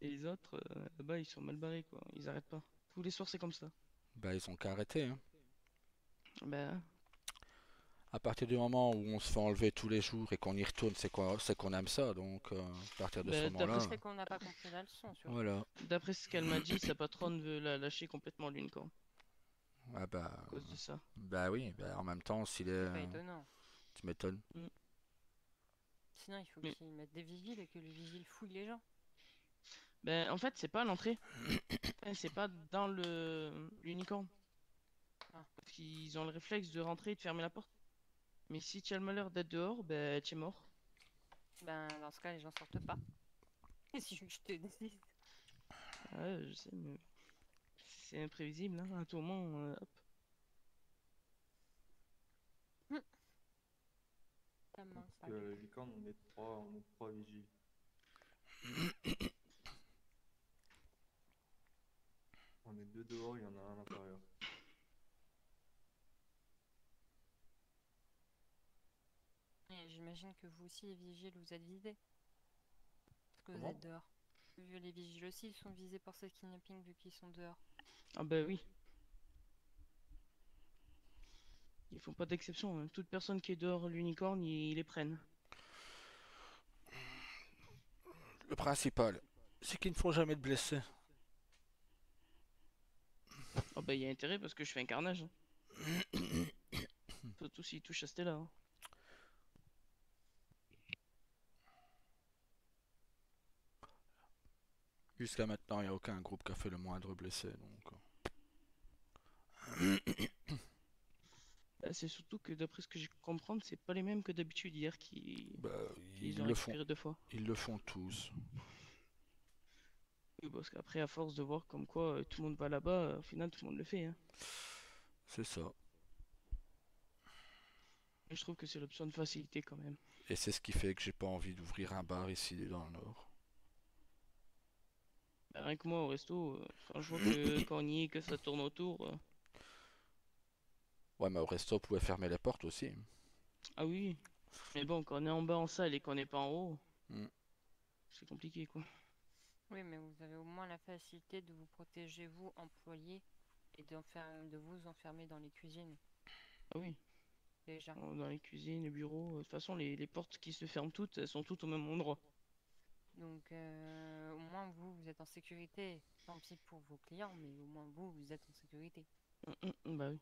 C: et les autres, là-bas, ils sont mal barrés, quoi. Ils arrêtent pas. Tous les soirs, c'est comme ça.
B: Bah, ils ont qu'à arrêter, hein.
C: Bah,
B: À partir du moment où on se fait enlever tous les jours et qu'on y retourne, c'est qu'on aime ça. Donc, à partir de
C: Bah,
B: ce
C: d'après
B: moment-là,
D: C'est qu'on n'a pas compris la leçon, tu vois.
B: voilà.
C: d'après ce qu'elle m'a dit, sa patronne veut la lâcher complètement l'unicorn.
B: Ah
C: à cause de ça.
B: bah oui, bah en même temps, s'il est...
D: C'est pas étonnant.
B: Tu m'étonnes.
D: Sinon, il faut
C: Mais-
D: qu'ils mettent des vigiles et que le vigile fouille les gens.
C: Ben, en fait, c'est pas à l'entrée. C'est pas dans l'unicorne.
D: Ah.
C: Parce qu'ils ont le réflexe de rentrer et de fermer la porte. Mais si tu as le malheur d'être dehors, ben, tu es mort.
D: Ben, dans ce cas, les gens sortent pas. Si je te dis.
C: Ouais, je sais, mais c'est imprévisible, hein. À tout moment, hop.
D: Ça me manque
F: Parce
D: pas.
F: que licorne, on est trois vigiles. On est deux dehors, il y en a un à l'intérieur.
D: Et j'imagine que vous aussi, les vigiles, vous êtes visés. Parce que vous
F: Comment?
D: êtes dehors. Les vigiles aussi, ils sont visés par ce kidnapping vu qu'ils sont dehors.
C: Ah ben oui. Ils font pas d'exception, hein. Toute personne qui est dehors l'unicorne, ils les prennent.
B: Le principal, c'est qu'ils ne font jamais de blessés.
C: Ah ben il y a intérêt parce que je fais un carnage, hein. Surtout s'ils touchent à Stella, hein.
B: Jusqu'à maintenant, il n'y a aucun groupe qui a fait le moindre blessé. Donc...
C: C'est surtout que d'après ce que j'ai pu comprendre, c'est pas les mêmes que d'habitude hier
B: Bah,
C: qui
B: ils
C: ont
B: le font.
C: récupéré 2 fois.
B: Ils le font tous.
C: Oui, parce qu'après, à force de voir comme quoi tout le monde va là-bas, au final tout le monde le fait, hein.
B: C'est ça.
C: Et je trouve que c'est l'option de facilité quand même.
B: Et c'est ce qui fait que j'ai pas envie d'ouvrir un bar ici dans le Nord.
C: Bah, rien que moi au resto, quand je vois que quand on y est, que ça tourne autour.
B: Ouais, mais au resto, vous pouvez fermer les portes aussi.
C: Ah oui. Mais bon, quand on est en bas en salle et qu'on n'est pas en haut,
B: Mm.
C: c'est compliqué quoi.
D: Oui, mais vous avez au moins la facilité de vous protéger, vous, employés, et de vous enfermer dans les cuisines,
C: Ah oui.
D: déjà.
C: Dans les cuisines, les bureaux. De toute façon, les portes qui se ferment toutes, elles sont toutes au même endroit.
D: Donc, au moins, vous êtes en sécurité. Tant pis pour vos clients, mais au moins, vous êtes en sécurité.
C: Bah oui.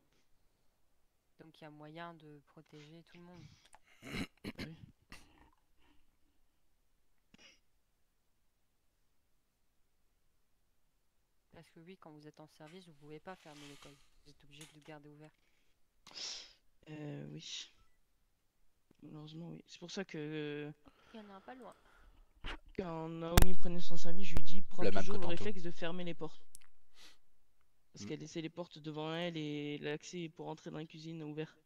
D: Donc, il y a moyen de protéger tout le monde.
C: Bah oui.
D: Parce que oui, quand vous êtes en service, vous pouvez pas fermer l'école. Vous êtes obligé de le garder ouvert.
C: Oui. Malheureusement, oui. C'est pour ça que
D: Il y en a un pas loin.
C: quand Naomi prenait son service, je lui dis prends
B: Le même
C: toujours
B: que
C: le
B: tantôt.
C: réflexe de fermer les portes. Parce
B: Mm.
C: qu'elle laissait les portes devant elle et l'accès pour entrer dans la cuisine ouvert.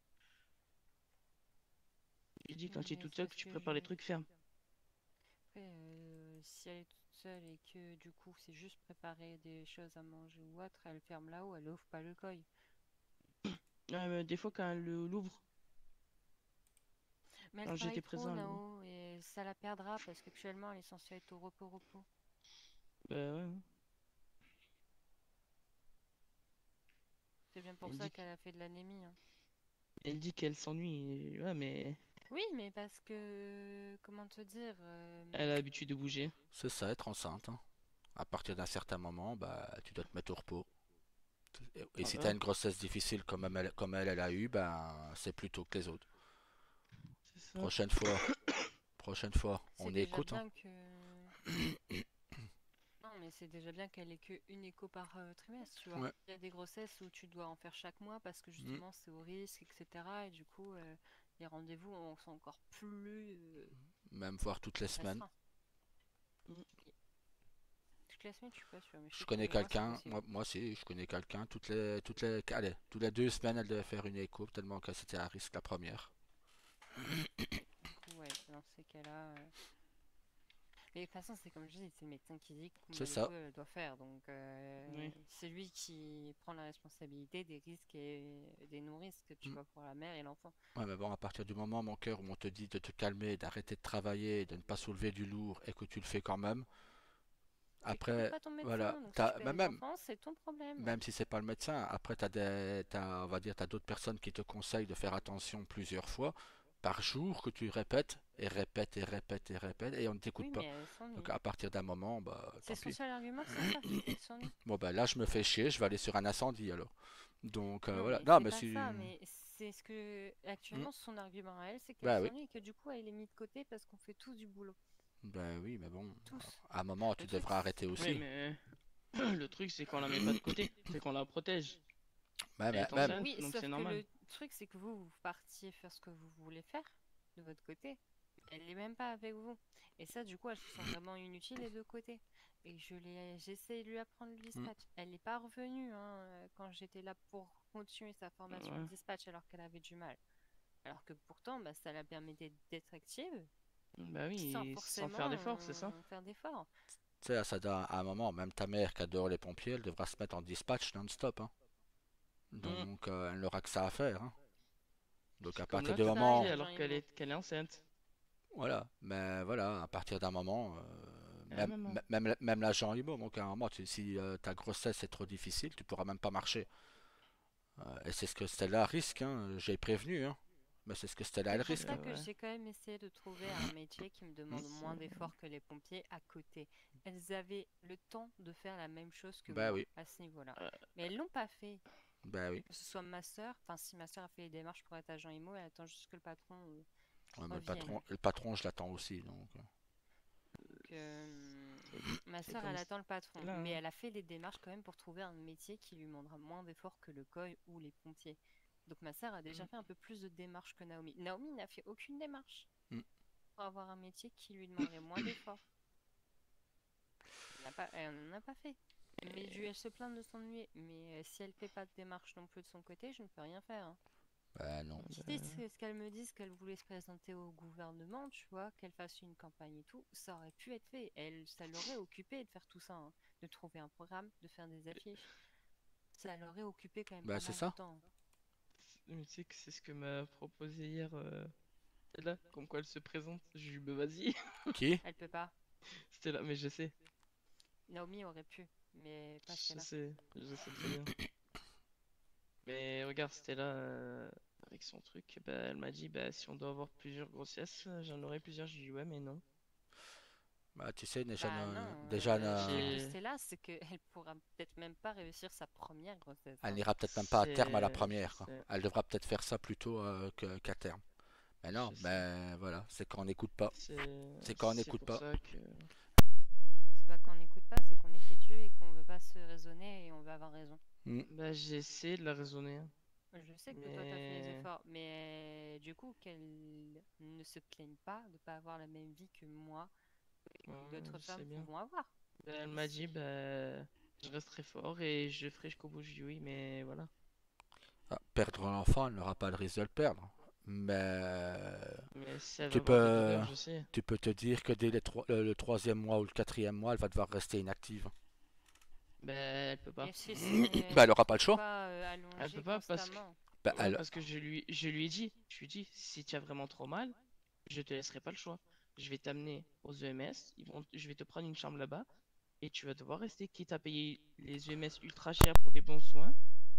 C: Je lui dis quand tu es
D: Mais
C: toute
D: c'est
C: seule,
D: parce
C: que tu
D: que
C: prépares les trucs, ferme.
D: après, si elle est toute seule et que du coup c'est juste préparer des choses à manger ou autre, elle ferme là-haut, elle ouvre pas le coil.
C: Mais des fois, quand elle l'ouvre,
D: Mais elle
C: quand
D: travaille
C: j'étais
D: trop
C: présent,
D: là-haut et ça la perdra parce qu'actuellement elle est censée être au repos-repos.
C: bah ouais.
D: C'est bien pour
C: Elle
D: ça
C: dit,
D: qu'elle a fait de l'anémie, hein.
C: elle dit qu'elle s'ennuie. Ouais, mais
D: Oui, mais parce que, comment te dire,
C: elle a l'habitude de bouger.
B: C'est ça, être enceinte. Hein. À partir d'un certain moment, bah, tu dois te mettre au repos. Et si tu as
C: Voilà,
B: une grossesse difficile comme elle a eu, ben, c'est plus tôt que les autres.
C: c'est ça.
B: Prochaine fois, prochaine fois,
D: c'est
B: on
D: déjà
B: écoute. Hein.
D: bien que... Non, mais c'est déjà bien qu'elle ait qu'une écho par trimestre, tu vois.
B: Ouais.
D: Il y a des grossesses où tu dois en faire chaque mois parce que
B: Mm.
D: justement c'est au risque, etc. Et du coup, les rendez-vous sont encore plus
B: Même voir toutes les semaines.
D: restreints. Toute la semaine, je suis pas sûre, mais je
B: Je
D: sais
B: connais
D: que moi, c'est
B: quelqu'un,
D: possible.
B: moi aussi, je connais quelqu'un, allez, toutes les 2 semaines, elle devait faire une écho, tellement que c'était à risque la première.
D: Du coup, ouais, dans ces cas-là. Mais de toute façon, c'est comme je dis, c'est le médecin qui dit combien
B: C'est ça.
D: d'échos elle doit faire. Donc,
C: Oui.
D: c'est lui qui prend la responsabilité des risques et des non-risques, tu
B: Mm.
D: vois, pour la mère et l'enfant.
B: Ouais, mais bon, à partir du moment, mon cœur, où on te dit de te calmer, d'arrêter de travailler, de ne pas soulever du lourd, et que tu le fais quand même,
D: Tu connais
B: après,
D: pas ton
B: voilà,
D: médecin, donc si tu
B: bah
D: perds des
B: même,
D: enfants, c'est ton problème.
B: même si c'est pas le médecin, après on va dire, t'as d'autres personnes qui te conseillent de faire attention plusieurs fois. par jour que tu répètes et répètes et répètes et répètes et on ne t'écoute
D: Oui,
B: pas.
D: mais elle s'ennuie.
B: Donc à partir d'un moment, bah
D: C'est
B: tant
D: son
B: pis.
D: seul argument, c'est ça. Elle s'ennuie.
B: Bon bah là je me fais chier, je vais aller sur un incendie alors. Donc
D: Non,
B: voilà.
D: mais
B: Non
D: c'est
B: mais
D: pas
B: si.
D: ça. Mais c'est ce que
B: Hmm.
D: actuellement son argument à elle, c'est qu'elle
B: Bah oui.
D: s'ennuie et que du coup elle est mise de côté parce qu'on fait tous du boulot.
B: Bah oui, mais bon.
D: Tous.
B: À un moment tu
D: Le truc,
B: devras arrêter
D: c'est
C: Oui,
B: aussi.
C: mais le truc, c'est qu'on la met pas de côté, c'est qu'on la protège.
B: Ouais,
C: Elle est
B: même.
C: enceinte,
D: oui,
C: donc
D: sauf
C: c'est
D: que
C: normal.
D: le truc, c'est que vous partiez faire ce que vous voulez faire de votre côté. Elle n'est même pas avec vous. Et ça, du coup, elle se sent vraiment inutile des deux côtés. Et j'ai essayé de lui apprendre le
B: Hmm.
D: dispatch. Elle n'est pas revenue hein, quand j'étais là pour continuer sa formation de
C: Ouais.
D: dispatch alors qu'elle avait du mal. Alors que pourtant, bah, ça la permettait d'être active
C: Bah
D: sans
C: oui, sans
D: forcément
C: faire d'efforts, c'est ça?
D: faire d'efforts.
B: Tu sais, à un moment, même ta mère qui adore les pompiers, elle devra se mettre en dispatch non-stop, hein.
C: Mm.
B: Donc elle n'aura que ça à faire, hein. Donc
C: C'est
B: à
C: comme
B: partir
C: là,
B: du
C: tu
D: Ça et
B: moment,
C: conduis
D: agent
C: alors qu'elle
D: IMO.
C: est enceinte.
B: voilà, mais voilà, à partir d'un moment,
C: Ah, maman.
B: même l'agent IMO, donc à un moment, si ta grossesse est trop difficile, tu pourras même pas marcher. Et c'est ce que Stella risque, hein. J'ai prévenu, hein. Mais c'est ce que Stella elle
D: C'est pour
B: risque,
D: ça
B: hein.
D: que
C: Ouais.
D: j'ai quand même essayé de trouver un métier qui me demande moins d'efforts que les pompiers à côté. Elles avaient le temps de faire la même chose que
B: Bah
D: moi
B: oui,
D: à ce niveau-là.
C: Euh,
D: Mais elles l'ont pas fait.
B: bah oui.
D: Que ce soit ma sœur, enfin si ma sœur a fait les démarches pour être agent IMO, elle attend juste que le patron
B: Ouais, mais
D: revienne.
B: le patron, je l'attends aussi, donc.
D: Donc, ma
C: c'est
D: sœur,
C: comme
D: elle attend le patron.
C: là,
D: Mais
C: hein.
D: elle a fait les démarches quand même pour trouver un métier qui lui demandera moins d'efforts que le COI ou les pompiers. Donc ma sœur a déjà fait un peu plus de démarches que Naomi. Naomi n'a fait aucune démarche
B: Hmm.
D: pour avoir un métier qui lui demanderait moins d'efforts. Elle n'en a pas fait. Mais elle se plaint de s'ennuyer. Mais si elle fait pas de démarche non plus de son côté, je ne peux rien faire. Hein.
B: Bah non.
D: Quitte à ce qu'elle me dise qu'elle voulait se présenter au gouvernement, tu vois, qu'elle fasse une campagne et tout, ça aurait pu être fait. Ça l'aurait occupé de faire tout ça, hein. De trouver un programme, de faire des affiches. Ça l'aurait occupé quand même
B: Bah
D: pas
B: c'est
D: mal de
B: ça.
D: temps.
C: Mais tu sais que c'est ce que m'a proposé hier Stella, comme quoi elle se présente. Je lui dis, bah vas-y.
B: Qui?
D: Elle peut pas.
C: Stella, mais je sais,
D: Naomi aurait pu, mais pas Stella.
C: je sais très bien. Mais regarde, Stella, avec son truc, bah, elle m'a dit, bah si on doit avoir plusieurs grossesses, j'en aurai plusieurs. J'ai dit, ouais, mais non.
B: Bah tu sais,
D: Bah non,
B: déjà,
D: le truc de
C: J'ai...
D: Stella, c'est qu'elle pourra peut-être même pas réussir sa première grossesse.
B: elle
D: Hein.
B: n'ira peut-être même pas à terme à la
C: Je
B: première, quoi.
C: sais,
B: Elle devra peut-être faire ça plutôt qu'à terme. Mais non,
C: je sais.
B: mais voilà, c'est quand on n'écoute pas. C'est quand on
C: C'est
B: n'écoute
C: pour
B: pas.
C: ça que...
D: C'est pas qu'on n'écoute pas, c'est qu'on est têtu et qu'on veut pas se raisonner et on veut avoir raison.
B: Hmm.
C: Bah j'ai essayé de la raisonner, hein.
D: Je sais que toi, tu as fait les
C: Mais...
D: efforts, mais du coup, qu'elle ne se plaigne pas de pas avoir la même vie que moi et que
C: Ouais,
D: d'autres
C: je sais
D: femmes
C: bien.
D: pourront avoir.
C: Bah, elle m'a dit, bah, je resterai fort et je ferai jusqu'au bout. Je dis oui, mais voilà.
B: Ah, perdre l'enfant, elle n'aura pas le risque de le perdre. Mais
C: Mais si elle va
B: tu
C: avoir des
B: peux,
C: douleurs, je sais.
B: tu peux te dire que dès le troisième mois ou le quatrième mois, elle va devoir rester inactive.
C: Bah, elle peut pas.
D: Et si c'est
B: Bah elle n'aura pas le choix.
D: pas
C: Elle peut
D: allongé
C: pas parce que,
D: constamment.
B: Bah,
C: ouais, parce que je lui ai dit, je lui ai dit, si tu as vraiment trop mal, je te laisserai pas le choix. Je vais t'amener aux EMS, je vais te prendre une chambre là-bas et tu vas devoir rester, quitte à payer les EMS ultra chers pour des bons soins,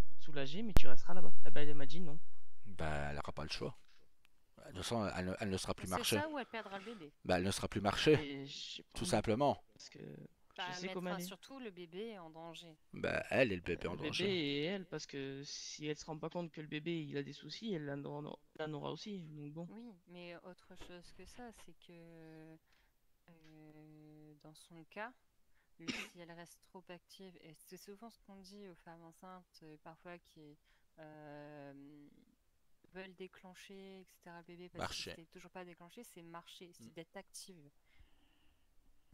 C: pour te soulager, mais tu resteras là-bas. Ah bah, elle m'a dit non.
B: bah, elle n'aura pas le choix. De toute façon, elle ne sera plus
D: C'est
B: marcher.
D: ça ou elle perdra le bébé.
B: Bah, elle ne sera plus marcher,
C: Et j'ai pas
B: tout
C: envie,
B: simplement.
C: parce que
D: Ça
C: je sais comment
D: mettra
C: elle est.
D: surtout le bébé en danger.
B: Bah, elle et le bébé en
C: Le bébé
B: danger.
C: et elle, parce que si elle se rend pas compte que le bébé il a des soucis, elle en aura aussi. Donc bon.
D: Oui, mais autre chose que ça, c'est que dans son cas, si elle reste trop active, et c'est souvent ce qu'on dit aux femmes enceintes, parfois qui veulent déclencher, etc., le bébé, parce que
B: Marcher.
D: c'est toujours pas déclenché, c'est marcher, c'est d'être active.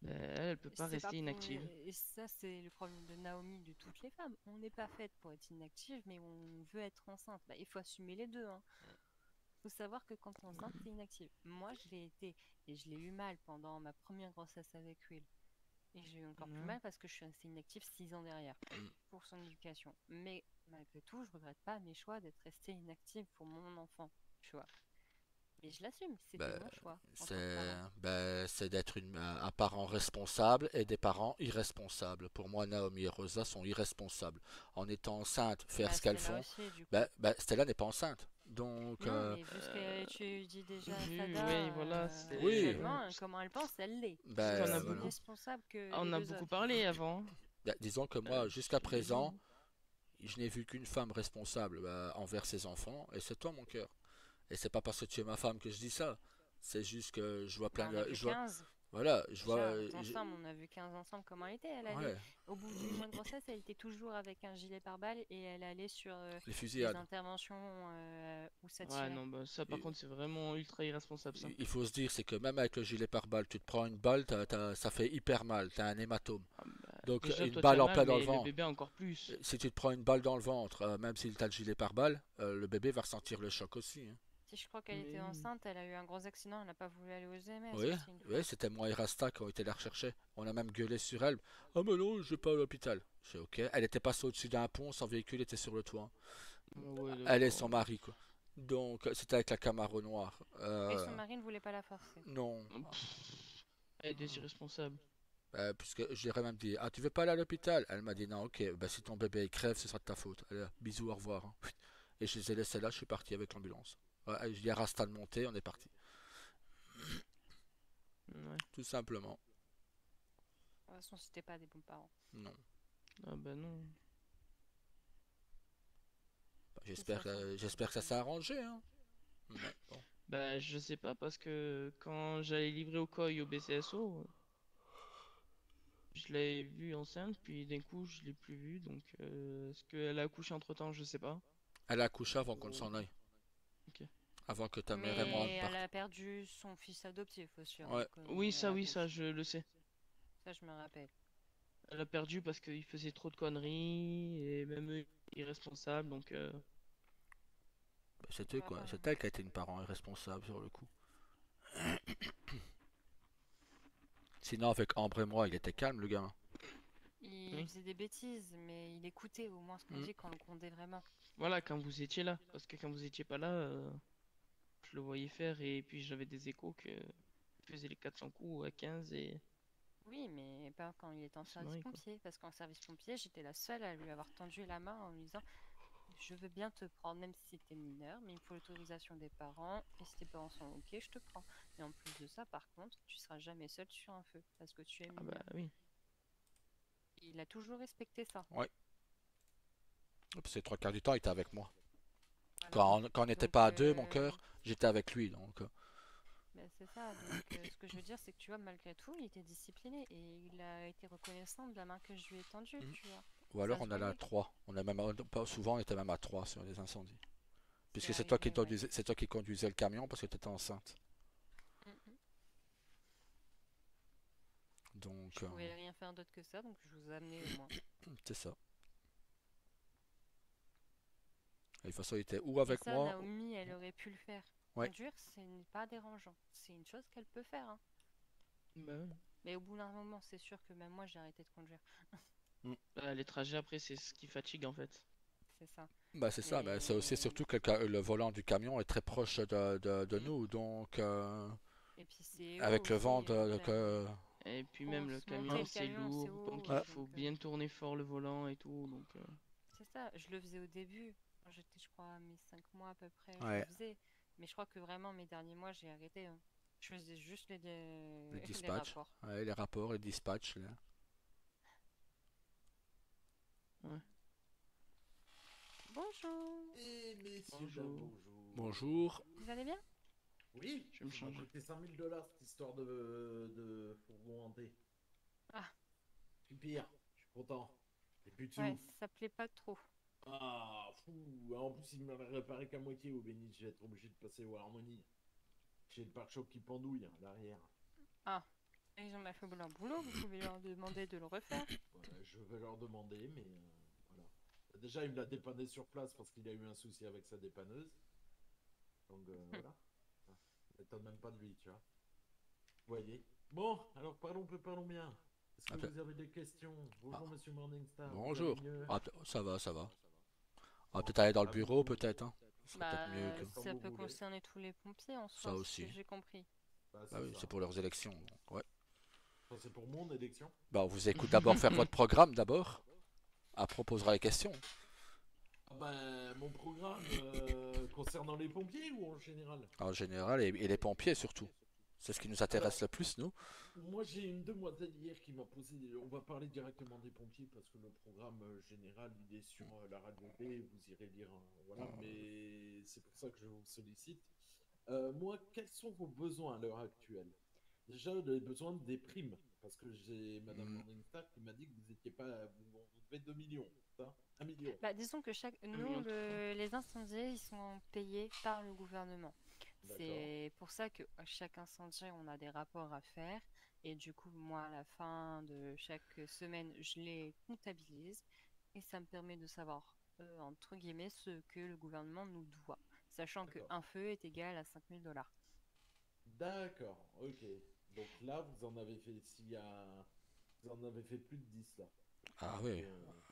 C: Elle peut pas
D: C'est pas
C: rester
D: pour...
C: inactive.
D: Et ça, c'est le problème de Naomi, de toutes les femmes. On n'est pas faite pour être inactive, mais on veut être enceinte. Bah, il faut assumer les deux, hein. Faut savoir que quand t'es enceinte, t'es inactive. Moi, je l'ai été, et je l'ai eu mal pendant ma première grossesse avec Will. Et j'ai eu encore plus
C: Ouais.
D: mal parce que je suis restée inactive 6 ans derrière pour son éducation. Mais malgré tout, je regrette pas mes choix d'être restée inactive pour mon enfant, tu vois. Et je l'assume, c'était
B: Ben,
D: mon choix en tant que parent.
B: c'est d'être un parent responsable et des parents irresponsables. Pour moi, Naomi et Rosa sont irresponsables. En étant enceintes, faire ce
D: Bah,
B: qu'elles
D: Stella
B: font.
D: aussi, du coup.
B: Stella n'est pas enceinte. Donc,
D: Non, mais vu ce que tu dis déjà à
C: Oui,
D: Sada
C: oui, voilà, c'est...
B: Oui.
D: actuellement, comment elle pense, elle l'est.
B: Ben,
D: C'est
C: on a
D: aussi
C: beaucoup-
B: voilà.
D: responsable que
C: On
D: les
C: a
D: deux
C: beaucoup
D: autres.
C: parlé avant.
B: Disons que moi, jusqu'à
C: Je l'ai dit.
B: présent, je n'ai vu qu'une femme responsable envers ses enfants, et c'est toi, mon cœur. Et c'est pas parce que tu es ma femme que je dis ça. C'est juste que je vois
D: Bah,
B: plein
D: on a
B: de...
D: vu
B: Je vois,
D: 15.
B: voilà, je vois...
D: Déjà, ensemble, on a vu 15 ensemble comment elle était. Elle allait,
B: Ouais,
D: au bout du mois de grossesse, elle était toujours avec un gilet pare-balles et elle allait sur
B: les
D: les
B: fusillades.
D: interventions où ça
C: Ouais,
D: tirait.
C: non, bah ça par
B: Et-
C: contre c'est vraiment ultra irresponsable ça.
B: Il faut se dire, c'est que même avec le gilet pare-balles, tu te prends une balle, ça fait hyper mal, t'as un hématome.
C: Ah, bah,
B: Donc
C: déjà
B: une
C: toi
B: balle
C: t'as
B: en
C: mal,
B: plein dans le
C: mais le
B: ventre.
C: bébé encore plus.
B: Si tu te prends une balle dans le ventre, même s'il t'a le gilet pare-balles, le bébé va ressentir le choc aussi, hein.
D: Si je crois qu'elle
C: Mais
D: était
C: oui.
D: enceinte, elle a eu un gros accident, elle n'a pas voulu aller aux EMS
B: Oui,
D: aussi une
B: oui,
D: fois.
B: c'était moi et Rasta qui ont été la rechercher. On a même gueulé sur elle. Ah mais non, je vais pas à l'hôpital. Je fais ok. Elle était passée au-dessus d'un pont, son véhicule était sur le toit.
C: Ah ouais,
B: Elle et
C: d'accord.
B: son mari, quoi. Donc c'était avec la Camaro noire.
D: Et son mari ne voulait pas la forcer.
B: Non.
C: Pff, elle est irresponsable.
B: Puisque je lui ai même dit, ah tu veux pas aller à l'hôpital? Elle m'a dit non, ok, bah si ton bébé il crève, ce sera de ta faute. Allez, bisous, au revoir, hein. Et je les ai laissés là, je suis parti avec l'ambulance. Ouais, je dis à Rasta de monter, on est parti.
C: Ouais.
B: Tout simplement.
D: De toute façon, c'était pas des bons parents.
B: Non.
C: Ah bah non.
B: J'espère que ça s'est arrangé, hein. Mais bon.
C: Bah je sais pas parce que quand j'allais livrer au COI au BCSO, je l'avais vue enceinte, puis d'un coup je l'ai plus vue, donc est-ce qu'elle a accouché entre temps, je sais pas.
B: Elle a accouché avant qu'on s'en aille.
C: Ok.
B: Avant que ta mère et moi
D: Mais elle
B: partent.
D: a perdu son fils adoptif aussi.
B: Ouais.
C: Oui, ça je le sais.
D: Ça, je me rappelle.
C: Elle a perdu parce qu'il faisait trop de conneries et même eux irresponsables, donc
B: C'est eux, quoi. C'est elle qui a été une parent irresponsable sur le coup. Sinon, avec Ambre et moi, il était calme, le gamin.
D: Il
C: Oui.
D: faisait des bêtises, mais il écoutait au moins ce qu'on
B: Mm.
D: dit quand on le grondait vraiment.
C: voilà, quand vous étiez là. Parce que quand vous étiez pas là, je le voyais faire et puis j'avais des échos que il faisait les 400 coups à 15 et...
D: Oui, mais pas quand il était en
C: C'est
D: service
C: vrai, quoi.
D: pompier, parce qu'en service pompier, j'étais la seule à lui avoir tendu la main en lui disant je veux bien te prendre, même si t'es mineur, mais il me faut l'autorisation des parents, et si tes parents sont ok, je te prends. Mais en plus de ça, par contre, tu seras jamais seul sur un feu, parce que tu es
C: Ah
D: mineur.
C: bah oui.
D: Il a toujours respecté ça.
B: Ces trois quarts du temps, il était avec moi.
D: Voilà.
B: Quand on n'était
D: Donc,
B: pas à deux, mon cœur, j'étais avec lui. Donc,
D: ben, c'est ça. Donc, ce que je veux dire, c'est que tu vois, malgré tout, il était discipliné et il a été reconnaissant de la main que je lui ai tendue,
B: Mhm.
D: tu vois.
B: ou alors
D: Ça
B: on
D: se
B: allait à
D: voyait.
B: trois. On a même, pas souvent, on était même à trois sur les incendies. Puisque
D: C'est arrivé, ouais.
B: c'est toi qui conduisais le camion parce que tu étais enceinte.
D: Mhm.
B: Donc,
D: Je pouvais rien faire d'autre que ça, donc je vous ai amené au moins.
B: c'est ça. Et de toute façon, il était ou
D: Et
B: avec
D: ça,
B: moi.
D: Naomi, elle aurait pu le faire.
B: Ouais.
D: Conduire, ce n'est pas dérangeant. C'est une chose qu'elle peut faire, hein.
C: Bah, oui.
D: Mais au bout d'un moment, c'est sûr que même moi, j'ai arrêté de conduire.
C: Bah, les trajets après, c'est ce qui fatigue en fait.
D: C'est ça.
B: Bah, c'est ça, mais c'est aussi
D: Mais-
B: surtout que le volant du camion est très proche de
D: Mm.
B: nous. Donc,
D: Et puis c'est
B: avec
D: haut
B: le vent,
D: aussi,
C: Et puis
D: Faut
C: même le
D: se monter
C: camion,
D: le
C: c'est
D: camion, c'est
C: lourd,
D: haut,
C: donc il
B: Ouais.
C: faut
D: donc,
C: bien tourner fort le volant et tout. Donc,
D: c'est ça. Je le faisais au début. Quand j'étais, je crois, à mes 5 mois à peu près, je
B: Ouais.
D: le faisais. Mais je crois que vraiment, mes derniers mois, j'ai arrêté, hein. Je faisais juste
B: les
D: les
B: dispatchs,
D: rapports.
B: ouais, les rapports, les dispatchs, là.
D: Bonjour.
G: Et messieurs,
C: Bonjour.
G: bonjour.
B: Bonjour.
D: Vous allez bien?
G: Oui,
C: Je vais me
G: ça m'a
C: changer.
G: coûté 5000 dollars cette histoire de fourgon hanté.
D: Ah.
G: Super, je suis content. Et plus de sous.
D: Ouais, ça plaît pas trop.
G: Ah, fou. En plus, il m'a réparé qu'à moitié au Bénis. Je vais être obligé de passer au Harmonie. J'ai le pare-choc qui pendouille à l'arrière.
D: Ah. Ils ont mal fait leur boulot, vous pouvez leur demander de le refaire.
G: Ouais, je vais leur demander, mais voilà. Déjà, il me l'a dépanné sur place parce qu'il a eu un souci avec sa dépanneuse. Donc voilà. Ça m'étonne même pas de lui, tu vois. Vous voyez. Bon, alors parlons bien. Est-ce que
B: Enfin-
G: vous avez des questions? Bonjour, monsieur Morningstar. vous
B: Bonjour.
G: allez mieux?
B: Ah, ça va, ça va. On va peut-être aller dans le bureau, peut-être, hein. Ce serait peut-être mieux que...
G: Comme
D: ça
G: vous
D: peut
G: voulez.
D: concerner tous les pompiers en
B: Ça
D: soi, ce
B: aussi.
D: que j'ai compris.
G: Bah,
B: Ah oui,
G: ça.
B: c'est pour leurs élections. Donc, ouais.
G: Enfin, c'est pour mon élection.
B: Bah, on vous écoute d'abord faire votre programme d'abord. Après, on posera les questions.
G: Ah ben, mon programme concernant les pompiers ou en général?
B: En général, et les pompiers surtout. C'est ce qui nous intéresse le plus, nous.
G: Moi, j'ai une demoiselle hier qui m'a posé. On va parler directement des pompiers parce que le programme général, il est sur la radio B. Vous irez lire. Voilà, mais c'est pour ça que je vous sollicite. Moi, quels sont vos besoins à l'heure actuelle? Déjà, les besoins des primes. Parce que j'ai Madame Morningstar qui m'a dit que vous étiez pas. Vous devez 2 millions. Ça 1 million.
D: Bah, disons que
C: million
D: les incendiés, ils sont payés par le gouvernement.
G: D'accord.
D: C'est pour ça que à chaque incendie, on a des rapports à faire. Et du coup, moi, à la fin de chaque semaine, je les comptabilise. Et ça me permet de savoir, entre guillemets, ce que le gouvernement nous doit. Sachant
G: D'accord.
D: qu'un feu est égal à 5 000 $.
G: D'accord, ok. Donc là, vous en avez fait vous en avez fait plus de 10 là.
B: Ah oui.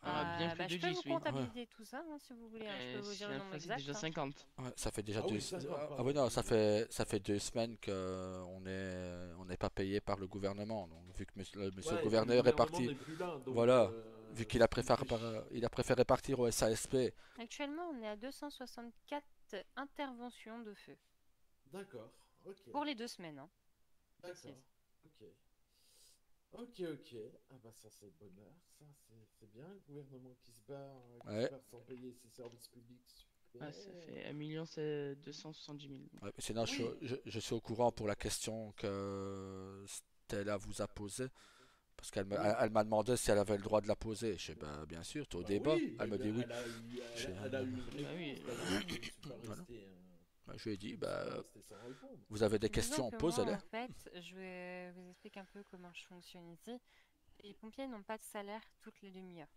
C: Bien plus
D: Bah,
C: de
D: je peux
C: 10,
D: vous
C: oui.
D: comptabiliser tout ça, hein, si vous voulez, hein. Je peux vous dire le nombre
C: C'est
D: exact.
C: déjà
D: hein.
C: 50.
B: Ouais, ça fait déjà
G: Ah oui,
B: 2...
G: 50,
B: Ah
G: pardon.
B: oui, non, ça fait 2 semaines que on n'est pas payé par le gouvernement. Donc, vu que monsieur le
G: Ouais,
B: gouverneur
G: le
B: est parti,
G: gouvernement n'est plus là, donc,
B: voilà, vu qu'il a
G: ce qui me
B: préféré,
G: fait
B: il a préféré partir au SASP.
D: Actuellement, on est à 264 interventions de feu.
G: D'accord, ok.
D: Pour les 2 semaines, hein.
G: D'accord, ok. Ok. Ah bah ça c'est le bonheur, ça c'est bien, le gouvernement qui se barre,
B: Ouais.
G: sans payer ses services publics. Super.
C: Ah, ça fait 1 million, c'est 270 000.
B: Ouais, mais sinon,
G: Oui.
B: je suis au courant pour la question que Stella vous a posée. Parce qu'elle
G: Oui.
B: elle m'a demandé si elle avait le droit de la poser. Je sais, bah, bien sûr, t'es au
G: Bah
B: débat.
G: oui,
B: Elle me dit oui.
G: Elle a eu,
B: J'ai-
G: elle a eu une réponse,
C: Bah oui.
G: là-dessus, je suis pas
B: Voilà.
G: resté,
B: Bah, je lui ai dit,
G: je suis pas
B: bah,
G: resté sans répondre.
B: vous avez des
D: Disons
B: questions,
D: que
B: posez-les.
D: moi, en fait, je vais vous expliquer un peu comment je fonctionne ici. Les pompiers n'ont pas de salaire toutes les demi-heures.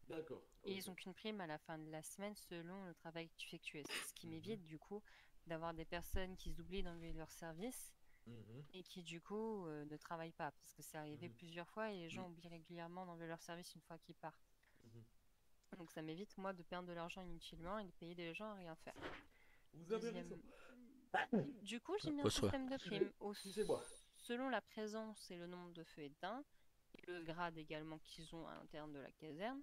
G: D'accord.
D: Et
G: ok.
D: ils ont qu'une prime à la fin de la semaine selon le travail effectué. Ce qui
G: Mhm.
D: m'évite du coup d'avoir des personnes qui s'oublient d'enlever leur service
G: Mhm.
D: et qui du coup ne travaillent pas. Parce que c'est arrivé
G: Mhm.
D: plusieurs fois et les gens oublient régulièrement d'enlever leur service une fois qu'ils partent.
G: Mhm.
D: Donc ça m'évite moi de perdre de l'argent inutilement et de payer des gens à rien faire.
G: Vous avez
D: Deuxième-
G: raison.
D: Du coup, j'ai mis un
B: Votre souhait.
D: système de primes.
G: Excusez-moi.
D: Selon la présence et le nombre de feux éteints, et le grade également qu'ils ont à l'intérieur de la caserne,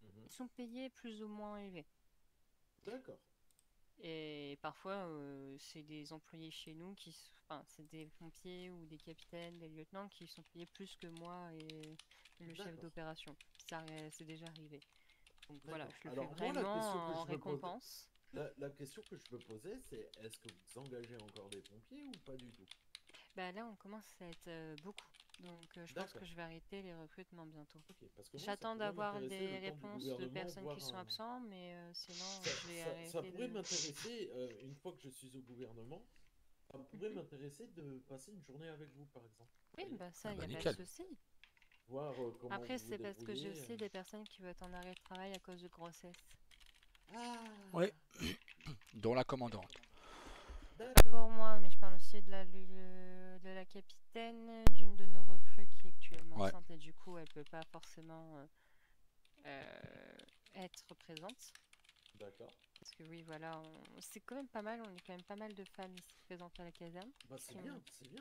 G: Mhm.
D: ils sont payés plus ou moins élevés.
G: D'accord.
D: Et parfois, c'est des employés chez nous enfin, c'est des pompiers ou des capitaines, des lieutenants qui sont payés plus que moi et le chef
G: D'accord.
D: d'opération. C'est déjà arrivé. Donc voilà,
G: D'accord.
D: je le
G: Alors,
D: fais
G: moi, la
D: vraiment
G: question que
D: en
G: je me pose-
D: récompense.
G: La question que je me posais, c'est est-ce que vous engagez encore des pompiers ou pas du tout?
D: Bah là, on commence à être beaucoup. Donc je pense
G: D'accord.
D: que je vais arrêter les recrutements bientôt.
G: Ok, parce que moi, ça
D: J'attends
G: pourrait
D: d'avoir
G: m'intéresser,
D: des
G: le temps du
D: réponses de
G: gouvernement,
D: personnes qui
G: voir
D: sont
G: un-
D: absents, mais sinon
G: Ça,
D: je vais
G: ça
D: arrêter
G: pourrait
D: de...
G: m'intéresser, une fois que je suis au gouvernement, ça pourrait m'intéresser de passer une journée avec vous, par exemple.
D: Oui,
G: Voyez,
D: bah ça,
B: Ah
D: il
B: bah
D: n'y a pas de
B: nickel.
D: souci.
G: voir comment
D: Après,
G: vous vous
D: c'est parce que j'ai
G: débrouillez.
D: aussi des personnes qui veulent être en arrêt de travail à cause de grossesse.
G: Ah,
B: Oui. Dont la commandante.
D: Pas
G: d'accord.
D: pour moi, mais je parle aussi de la capitaine d'une de nos recrues qui est actuellement
B: Ouais.
D: enceinte et du coup, elle peut pas forcément être présente.
G: D'accord.
D: Parce que oui, voilà, c'est quand même pas mal, on est quand même pas mal de femmes ici présentes à la caserne.
G: Bah, c'est bien,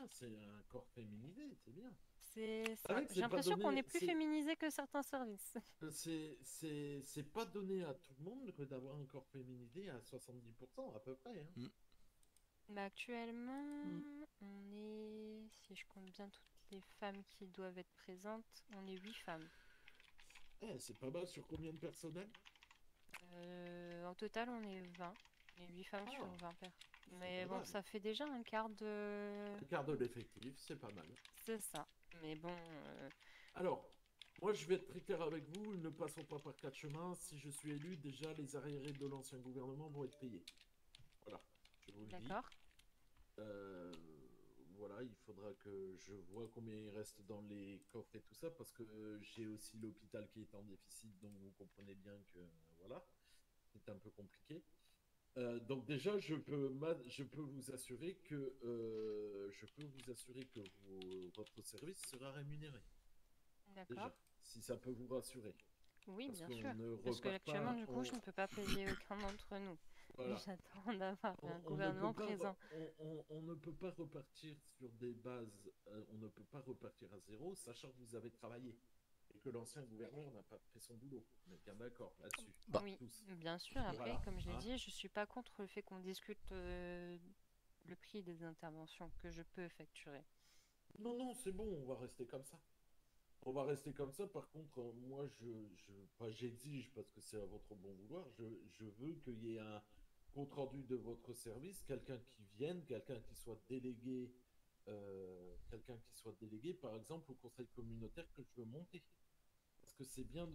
G: c'est un corps féminisé, c'est bien.
D: C'est ça.
G: vrai que c'est
D: J'ai
G: pas
D: l'impression qu'on
G: donné-
D: est plus
G: c'est-
D: féminisé que certains services.
G: C'est pas donné à tout le monde que d'avoir un corps féminisé à 70% à peu près. Hein.
D: Bah, actuellement, on est, si je compte bien toutes les femmes qui doivent être présentes, on est 8 femmes.
G: C'est pas mal sur combien de personnel?
D: En total, on est 20. On est 8 femmes sur 20 personnes. Mais
G: pas
D: bon,
G: mal.
D: ça fait déjà un quart de...
G: Un quart de l'effectif, c'est pas mal.
D: C'est ça. Mais bon,
G: Alors, moi je vais être très clair avec vous, ne passons pas par quatre chemins. Si je suis élu, déjà les arriérés de l'ancien gouvernement vont être payés. Voilà, je vous le dis.
D: d'accord.
G: Voilà, il faudra que je vois combien il reste dans les coffres et tout ça, parce que j'ai aussi l'hôpital qui est en déficit, donc vous comprenez bien que voilà, c'est un peu compliqué. Donc déjà, je peux vous assurer que votre service sera rémunéré. Déjà,
D: D'accord.
G: si ça peut vous rassurer.
D: Oui,
G: Parce
D: bien
G: qu'on
D: sûr.
G: ne
D: Parce que
G: repart
D: actuellement,
G: pas,
D: du coup, je ne peux pas payer aucun d'entre nous.
G: Voilà.
D: J'attends d'avoir un
G: On ne
D: gouvernement
G: peut pas
D: présent.
G: on ne peut pas repartir sur des bases, on ne peut pas repartir à zéro, sachant que vous avez travaillé et que l'ancien gouverneur n'a pas fait son boulot. On est bien d'accord là-dessus.
B: Bah.
D: Oui,
G: Tous.
D: bien sûr. Après,
G: Voilà,
D: comme je l'ai
G: hein.
D: dit, je suis pas contre le fait qu'on discute le prix des interventions que je peux facturer.
G: Non, non, c'est bon, on va rester comme ça. On va rester comme ça. Par contre, moi, pas j'exige parce que c'est à votre bon vouloir. Je veux qu'il y ait un compte rendu de votre service, quelqu'un qui vienne, quelqu'un qui soit délégué, par exemple, au conseil communautaire que je veux monter. Parce que c'est bien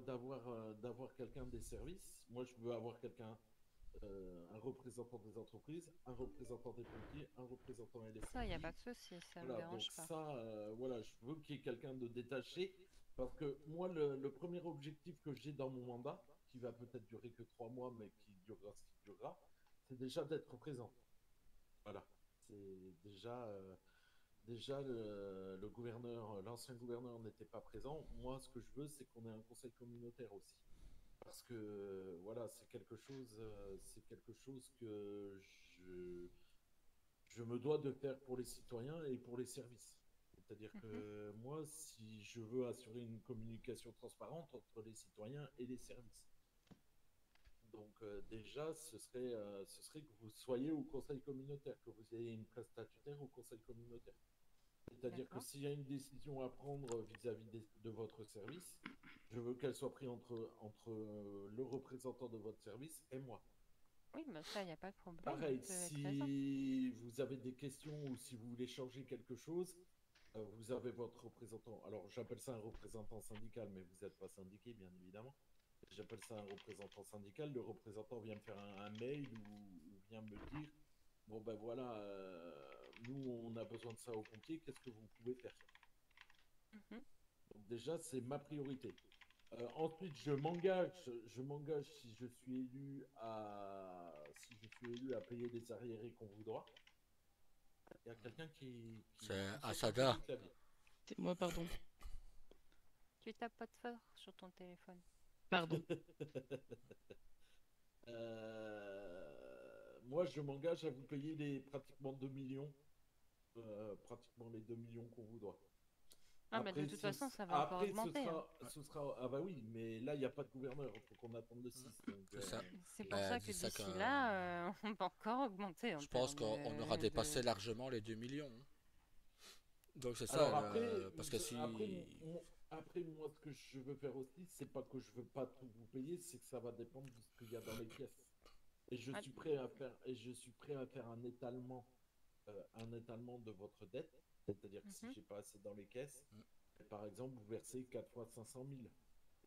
G: d'avoir quelqu'un des services. Moi, je veux avoir quelqu'un, un représentant des entreprises, un représentant des pompiers, un représentant LSI.
D: Ça, il n'y a pas de souci, ça me
G: Voilà,
D: dérange
G: donc
D: pas.
G: ça, voilà, je veux qu'il y ait quelqu'un de détaché, parce que moi, le premier objectif que j'ai dans mon mandat, qui va peut-être durer que 3 mois, mais qui durera ce qui durera, c'est déjà d'être présent. Voilà, c'est déjà le gouverneur, l'ancien gouverneur n'était pas présent. Moi, ce que je veux, c'est qu'on ait un conseil communautaire aussi. Parce que voilà, c'est quelque chose que je me dois de faire pour les citoyens et pour les services. C'est-à-dire que moi, si je veux assurer une communication transparente entre les citoyens et les services. Donc déjà, ce serait que vous soyez au conseil communautaire, que vous ayez une place statutaire au conseil communautaire. C'est-à-dire que s'il y a une décision à prendre vis-à-vis de votre service, je veux qu'elle soit prise entre le représentant de votre service et moi.
D: Oui, mais ça, il n'y a pas de problème.
G: Pareil,
D: on peut être présent.
G: si vous avez des questions ou si vous voulez changer quelque chose, vous avez votre représentant. Alors, j'appelle ça un représentant syndical, mais vous n'êtes pas syndiqué, bien évidemment. J'appelle ça un représentant syndical. Le représentant vient me faire un mail ou vient me dire, bon ben voilà, nous on a besoin de ça au pompier, qu'est-ce que vous pouvez faire? Donc déjà, c'est ma priorité. Ensuite, je m'engage si je suis élu à payer les arriérés qu'on vous doit. Il y a quelqu'un qui
B: C'est
G: pousse
B: Asada.
G: sur le clavier.
C: C'est moi, pardon.
D: Tu tapes pas de fort sur ton téléphone.
C: Pardon.
G: Moi, je m'engage à vous payer pratiquement 2 millions, pratiquement les 2 millions qu'on vous doit.
D: Ah, mais de toute façon, ça va encore augmenter.
G: Ce sera, ah bah oui, mais là, il n'y a pas de gouverneur, il faut qu'on attende le 6.
B: C'est ça.
D: C'est pour ça que
B: dis ça
D: d'ici
B: que-
D: là, on va encore augmenter.
B: Je pense qu'on aura dépassé largement les 2 millions. Donc c'est ça,
G: Alors après,
B: parce que si...
G: après, moi, ce que je veux faire aussi, c'est pas que je veux pas tout vous payer, c'est que ça va dépendre de ce qu'il y a dans les pièces. Et je suis prêt à faire un étalement de votre dette. C'est-à-dire que si j'ai pas assez dans les caisses, par exemple, vous versez 4 fois 500 000.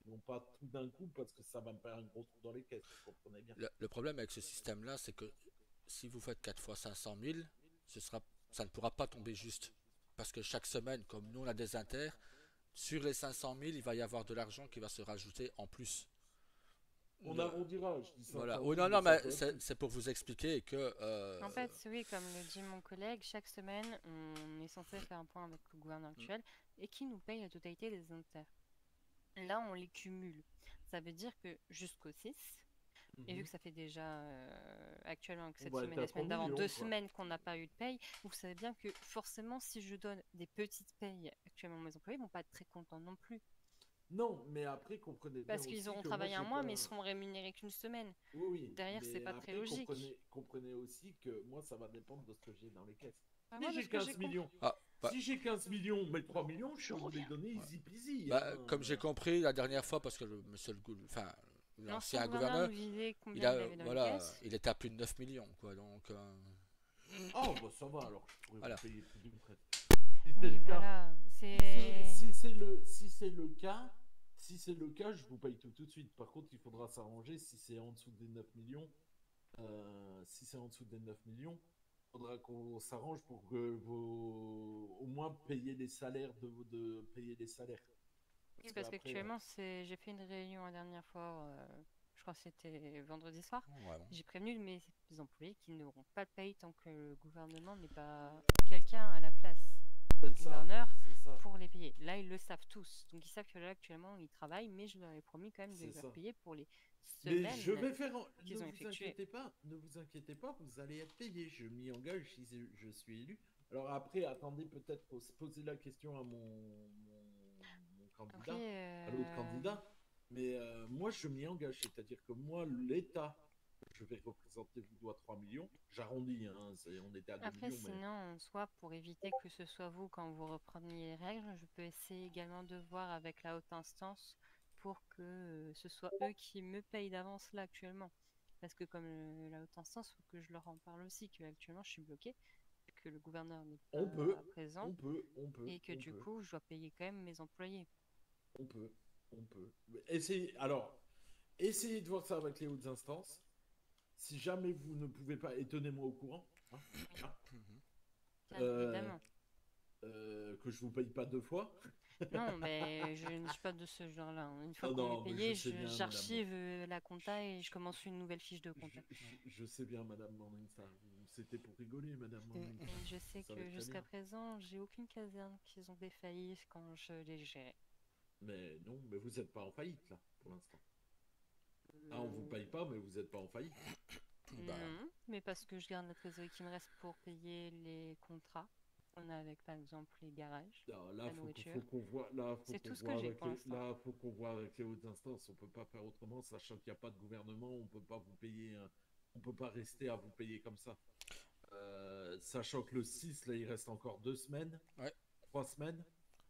G: Non pas tout d'un coup, parce que ça va me faire un gros trou dans les caisses, vous comprenez bien.
B: Le problème avec ce système-là, c'est que si vous faites 4 fois 500 000, ça ne pourra pas tomber juste. Parce que chaque semaine, comme nous on a des inters, sur les 500 000, il va y avoir de l'argent qui va se rajouter en plus.
G: On arrondira, je dis ça.
B: Voilà. Oh, non, mais c'est pour vous expliquer que...
D: En fait, oui, comme le dit mon collègue, chaque semaine, on est censé faire un point avec le gouvernement actuel et qui nous paye la totalité des inters. Là, on les cumule. Ça veut dire que jusqu'au 6, et vu que ça fait déjà actuellement que cette semaine, la semaine d'avant, 2 semaines qu'on n'a pas eu de paye, vous savez bien que forcément, si je donne des petites payes actuellement à mes employés, ils vont pas être très contents non plus.
G: Non, mais après, comprenez bien.
D: Parce qu'ils auront travaillé un mois, mais ils seront rémunérés qu'une semaine.
G: Oui.
D: Derrière, c'est pas très logique.
G: Comprenez aussi que moi, ça va dépendre de ce que j'ai dans les caisses.
D: Ah,
G: si j'ai 15 millions, si j'ai 15 millions, mais 3 millions, je peux vous les donner easy peasy.
B: Comme j'ai compris la dernière fois, parce que l'ancien gouverneur, il était à plus de 9 millions, quoi, donc...
G: Oh, bah ça va, alors je pourrais vous payer plus d'une traite.
D: Oui, voilà,
G: si c'est le cas, je vous paye tout de suite. Par contre, il faudra s'arranger si c'est en dessous des 9 millions. Il faudra qu'on s'arrange pour que au moins payer les salaires payer les salaires.
D: Oui, parce qu'actuellement, j'ai fait une réunion la dernière fois, je crois que c'était vendredi soir. J'ai prévenu mes employés qu'ils n'auront pas de paye tant que le gouvernement n'est pas quelqu'un à la place. Le gouverneur,
G: ça.
D: pour les payer. Là, ils le savent tous. Donc, ils savent que là, actuellement, ils travaillent, mais je leur ai promis quand même de
G: C'est
D: les
G: ça.
D: payer pour les
G: Mais je
D: semaines
G: vais faire.
D: qu'ils
G: Ne
D: ont
G: vous
D: effectuées.
G: inquiétez pas, vous allez être payé. Je m'y engage si je suis élu. Alors après, attendez, peut-être faut se poser la question à mon candidat, à l'autre
D: Après,
G: candidat. Mais moi, je m'y engage. C'est-à-dire que moi, l'État, je vais représenter, vous dois 3 millions. J'arrondis, hein, on était à 2
D: Après,
G: millions, mais
D: sinon, en soi, pour éviter que ce soit vous quand vous repreniez les règles, je peux essayer également de voir avec la haute instance pour que ce soit eux qui me payent d'avance là actuellement. Parce que comme la haute instance, il faut que je leur en parle aussi, que actuellement je suis bloquée, que le gouverneur n'est
G: on peut,
D: pas présent
G: on peut, on peut,
D: et que
G: on
D: du
G: peut,
D: coup, je dois payer quand même mes employés.
G: on peut, on peut. Essayez de voir ça avec les hautes instances. Si jamais vous ne pouvez pas, et tenez-moi au courant, hein, hein,
D: Bien
G: euh,
D: évidemment.
G: que je vous paye pas 2 fois.
D: Non, mais je ne suis pas de ce genre-là. Une fois
G: Oh
D: qu'on est
G: non, mais je
D: payé,
G: sais bien, madame.
D: j'archive la compta et je commence une nouvelle fiche de compta.
G: Je sais bien, madame Morningstar. C'était pour rigoler, madame Morningstar.
D: Et je sais
G: Vous savez
D: que
G: très
D: jusqu'à
G: bien.
D: présent, j'ai aucune caserne qui ont défailli quand je les gérais.
G: Mais non, mais vous n'êtes pas en faillite, là, pour l'instant. Ah, on vous
D: Euh,
G: paye pas, mais vous n'êtes pas en faillite.
B: Bah,
D: Non, mais parce que je garde la trésorerie qui me reste pour payer les contrats qu'on a avec, par exemple, les garages,
G: Non, là,
D: la nourriture.
G: faut qu'on voit, là, faut
D: C'est
G: qu'on
D: tout ce que
G: voit
D: j'ai
G: avec
D: pour l'instant.
G: faut qu'on voit avec les hautes instances. On peut pas faire autrement, sachant qu'il n'y a pas de gouvernement. On peut pas vous payer, on peut pas rester à vous payer comme ça. Sachant que le 6 là, il reste encore 2 semaines,
B: ouais.
G: 3 semaines.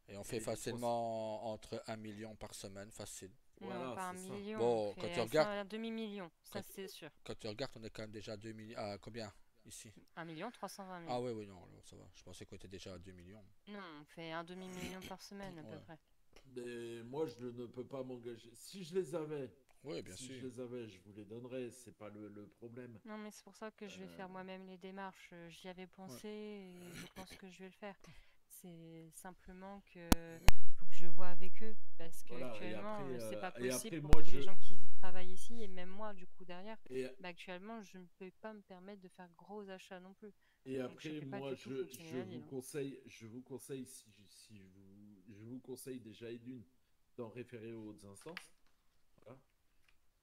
B: Et on fait
G: Et 3
B: facilement entre 1 million par semaine, facile.
D: Non,
G: Voilà,
D: pas un
G: c'est ça.
D: million, on
B: Bon, quand tu
D: fait
B: regardes,
D: un demi-million, ça
B: quand,
D: c'est sûr.
B: quand tu regardes, on est quand même déjà à 2 millions. À combien ici?
D: 1 320 000.
B: Ah oui, oui, non, alors ça va. Je pensais qu'on était déjà à 2 millions.
D: Non, on fait un demi-million par semaine à peu
B: Ouais.
D: près.
G: Mais moi, je ne peux pas m'engager. Si je les avais,
B: Oui, bien sûr.
G: je vous les donnerais. C'est pas le problème.
D: Non, mais c'est pour ça que je vais faire moi-même les démarches. J'y avais pensé et je pense que je vais le faire. C'est simplement que faut que je vois avec eux parce
G: Voilà.
D: qu'actuellement, c'est pas
G: Et
D: possible
G: après,
D: pour
G: moi,
D: tous les gens qui travaillent ici et même moi, du coup, derrière.
G: et,
D: Bah, actuellement, je ne peux pas me permettre de faire gros achats non plus.
G: et
D: Donc, je
G: après,
D: fais pas
G: moi,
D: du tout fonctionner la ville.
G: je vous conseille, je vous conseille déjà et d'une d'en référer aux hautes instances. Voilà.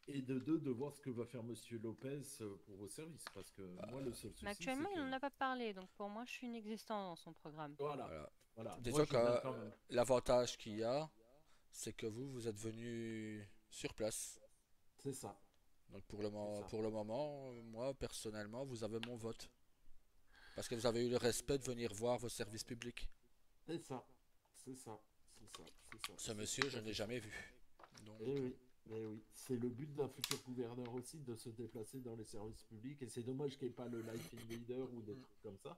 G: Et de deux, de voir ce que va faire Monsieur Lopez pour vos services. Parce que moi, le seul
D: Mais
G: souci, c'est
D: actuellement, il
G: que.
D: n'en a pas parlé. Donc, pour moi, je suis inexistant dans son programme.
G: Voilà.
B: Voilà.
G: Voilà. Moi,
B: Disons
G: je
B: que
G: viens quand même.
B: l'avantage qu'il y a, c'est que vous êtes venu sur place.
G: C'est ça.
B: Donc
G: C'est ça.
B: pour le moment, moi personnellement, vous avez mon vote. Parce que vous avez eu le respect de venir voir vos services publics.
G: C'est ça. C'est ça. C'est ça. C'est ça.
B: Ce
G: C'est
B: monsieur,
G: tout
B: je
G: à
B: n'ai
G: fait ça.
B: jamais vu. Donc,
G: Eh oui. Eh oui. C'est le but d'un futur gouverneur aussi, de se déplacer dans les services publics. Et c'est dommage qu'il n'y ait pas le Life Invader ou des trucs comme ça.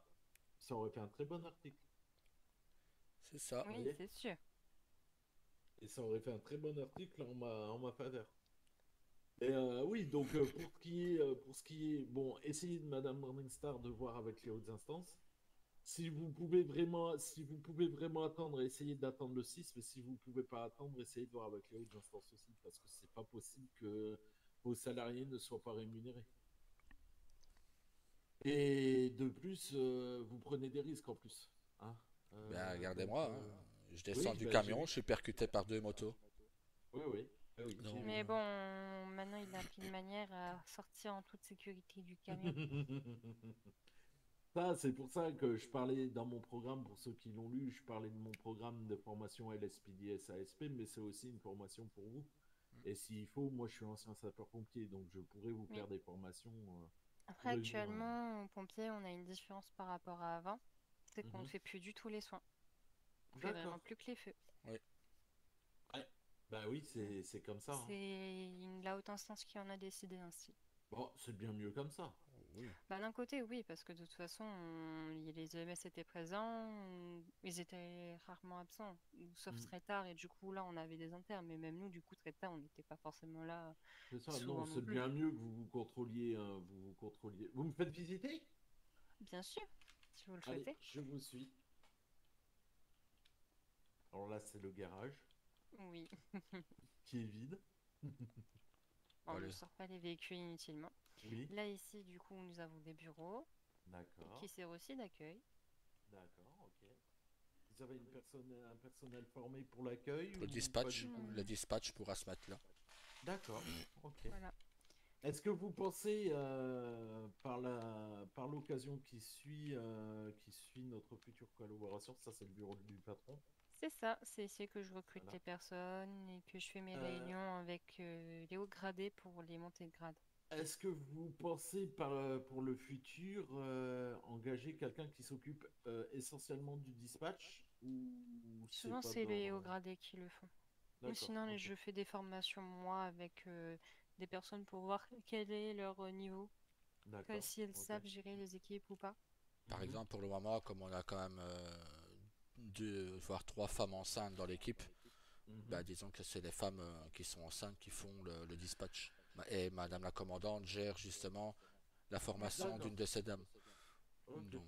G: Ça aurait fait un très bon article.
B: c'est ça.
D: Oui,
G: voyez
D: c'est sûr.
G: Et ça aurait fait un très bon article en ma faveur. Et oui, donc pour ce qui est, bon, essayez de Madame Morningstar de voir avec les hautes instances. Si vous pouvez vraiment attendre, essayez d'attendre le 6, mais si vous pouvez pas attendre, essayez de voir avec les hautes instances aussi, parce que c'est pas possible que vos salariés ne soient pas rémunérés. Et de plus, vous prenez des risques en plus, hein.
B: Ben,
G: Donc,
B: regardez-moi, hein. Je descends
G: oui,
B: du
G: ben, j'ai
B: camion,
G: vu.
B: je suis percuté par 2 motos.
G: Oui, oui, oui,
B: Non.
G: j'ai vu.
D: Mais bon, maintenant il a appris une manière à sortir en toute sécurité du camion.
G: Ça, c'est pour ça que je parlais dans mon programme, pour ceux qui l'ont lu, je parlais de mon programme de formation LSPD SASP, mais c'est aussi une formation pour vous. Et s'il faut, moi je suis ancien sapeur-pompier, donc je pourrais vous
D: Oui.
G: faire des formations.
D: Après,
G: Pourrez-vous,
D: actuellement, aux pompiers, on a une différence par rapport à avant. C'est qu'on ne
G: Mhm.
D: fait plus du tout les soins. On fait vraiment
G: D'accord.
D: plus que les feux.
B: Oui.
G: Ouais. Bah oui, c'est comme ça, hein.
D: C'est la haute instance qui en a décidé ainsi.
G: Bon, c'est bien mieux comme ça.
B: Oui.
D: Bah, d'un côté, oui, parce que de toute façon, les EMS étaient présents, ils étaient rarement absents, sauf
G: Mm.
D: très tard, et du coup, là, on avait des internes, mais même nous, du coup, très tard, on n'était pas forcément là
G: C'est ça, non,
D: souvent non
G: c'est
D: plus.
G: bien mieux que vous vous contrôliez, hein, vous vous contrôliez. Vous me faites visiter?
D: Bien sûr, si vous le
G: Allez,
D: souhaitez.
G: je vous suis. Alors là, c'est le garage
D: Oui,
G: qui est vide.
D: on ne
B: Allez.
D: sort pas les véhicules inutilement.
G: Oui,
D: Là, ici, du coup, nous avons des bureaux
G: d'accord,
D: qui servent aussi d'accueil.
G: d'accord, ok. Vous avez un personnel formé pour l'accueil ou
B: Le
G: pas
B: dispatch,
G: du tout
B: le dispatch pourra se mettre là.
G: D'accord, ok.
D: Voilà.
G: Est-ce que vous pensez, par l'occasion qui suit notre future collaboration, ça c'est le bureau du patron,
D: C'est ça, c'est ici que je recrute
G: voilà.
D: les personnes et que je fais mes
G: Euh,
D: réunions avec les hauts gradés pour les montées de grade.
G: Est-ce que vous pensez pour le futur engager quelqu'un qui s'occupe essentiellement du dispatch ou c'est
D: Souvent,
G: pas
D: c'est les hauts
G: dans...
D: gradés qui le font. Ou
G: D'accord,
D: sinon,
G: ok.
D: je fais des formations moi avec des personnes pour voir quel est leur niveau, que
G: D'accord,
D: si elles
G: ok.
D: savent gérer les équipes ou pas.
B: Par
G: Mhm,
B: exemple, pour le moment, comme on a quand même 2 voire 3 femmes enceintes dans l'équipe,
G: mhm.
B: bah, disons que c'est les femmes qui sont enceintes qui font le dispatch. Et Madame la commandante gère justement la formation
G: D'accord,
B: d'une de ces dames.
G: ok.
B: Donc,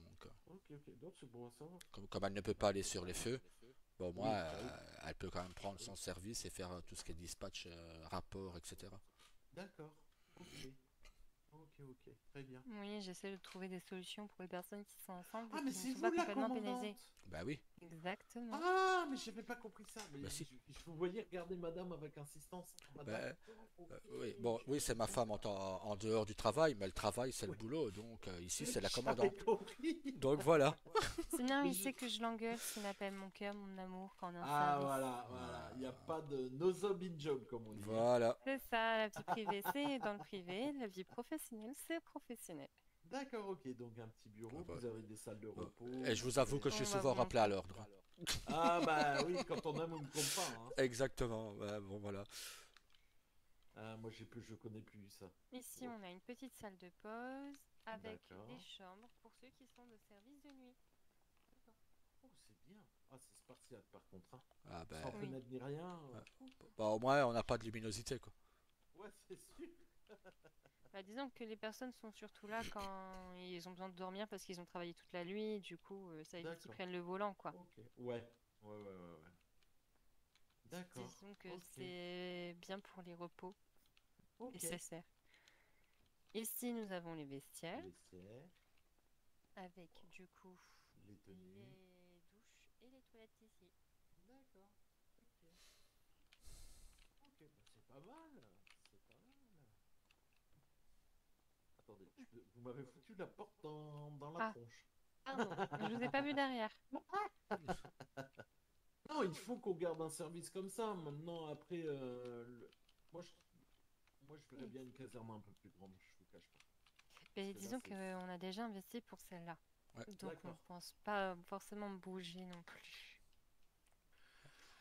G: Ok. Donc c'est bon à savoir.
B: comme elle ne peut pas aller sur les feux, bon, moi,
G: Oui, bah oui.
B: elle peut quand même prendre son service et faire tout ce qui est dispatch, rapport, etc.
G: D'accord, ok. Ok, très bien.
D: Oui, j'essaie de trouver des solutions pour les personnes qui sont enceintes et
G: Ah, mais
D: qui ne
G: c'est
D: sont
G: vous
D: pas
G: la
D: complètement pénalisées.
G: commandante!
B: Bah oui,
D: Exactement.
G: Ah, mais j'avais pas compris ça. Mais
B: bah si.
G: je vous voyais regarder madame avec insistance. Ah,
B: Bah,
G: d'accord, ok.
B: oui, bon, oui, c'est ma femme en dehors du travail, mais le travail, c'est le
G: Ouais,
B: boulot. Donc, ici, c'est la
G: j'avais
B: commandante.
G: compris.
B: Donc, voilà.
D: Sinon,
G: Mais
D: il sait que je l'engueule s'il m'appelle mon cœur, mon amour quand on est en
G: ah,
D: service.
G: voilà. Il n'y a pas de no job in job, comme on dit. Hein.
B: Voilà.
D: C'est ça, la vie privée, c'est dans le privé, la vie professionnelle, c'est professionnel.
G: D'accord, ok. Donc, un petit bureau,
B: Bah,
G: vous avez des salles de
B: bah.
G: repos,
B: Et je
G: vous
B: vous avoue
G: pouvez.
B: que je suis
D: On va
B: souvent
D: vous
B: rappelé à
D: montrer.
B: l'ordre.
G: Ah, bah oui, quand on aime, on ne compte pas. Hein.
B: Exactement. Bah, bon, voilà.
G: Ah, moi, je connais plus ça.
D: Ici,
G: Oh,
D: on a une petite salle de pause avec des
G: d'accord.
D: chambres pour ceux qui sont de service de nuit.
G: Oh, c'est bien. Ah, c'est spartiate, par contre. Hein.
B: Ah, ben.
G: Sans
D: Oui.
G: fenêtre ni rien.
B: Bah, au moins, on n'a pas de luminosité, quoi.
G: Ouais, c'est sûr.
D: Bah, disons que les personnes sont surtout là quand ils ont besoin de dormir parce qu'ils ont travaillé toute la nuit, du coup, ça évite qu'ils
G: D'accord.
D: prennent le volant, quoi.
G: Ok. Ouais. D'accord.
D: Disons que
G: Ok.
D: c'est bien pour les repos
G: Ok.
D: nécessaires. Ici, nous avons les vestiaires
G: Vestiaire,
D: avec, du coup,
G: les tenues.
D: les douches et les toilettes ici.
G: D'accord. Ok. Ok, bah c'est pas mal. C'est pas mal. Attendez, vous m'avez foutu la porte dans la
D: Ah,
G: tronche.
D: pardon, je vous ai pas vu derrière.
G: Non, il faut qu'on garde un service comme ça. Maintenant, après, moi, je... moi, je verrais bien une caserne un peu plus grande, je vous cache pas.
D: Mais
G: Parce que là,
D: disons
G: c'est...
D: qu'on a déjà investi pour celle-là.
B: Ouais.
D: Donc on ne
G: D'accord.
D: pense pas forcément bouger non plus.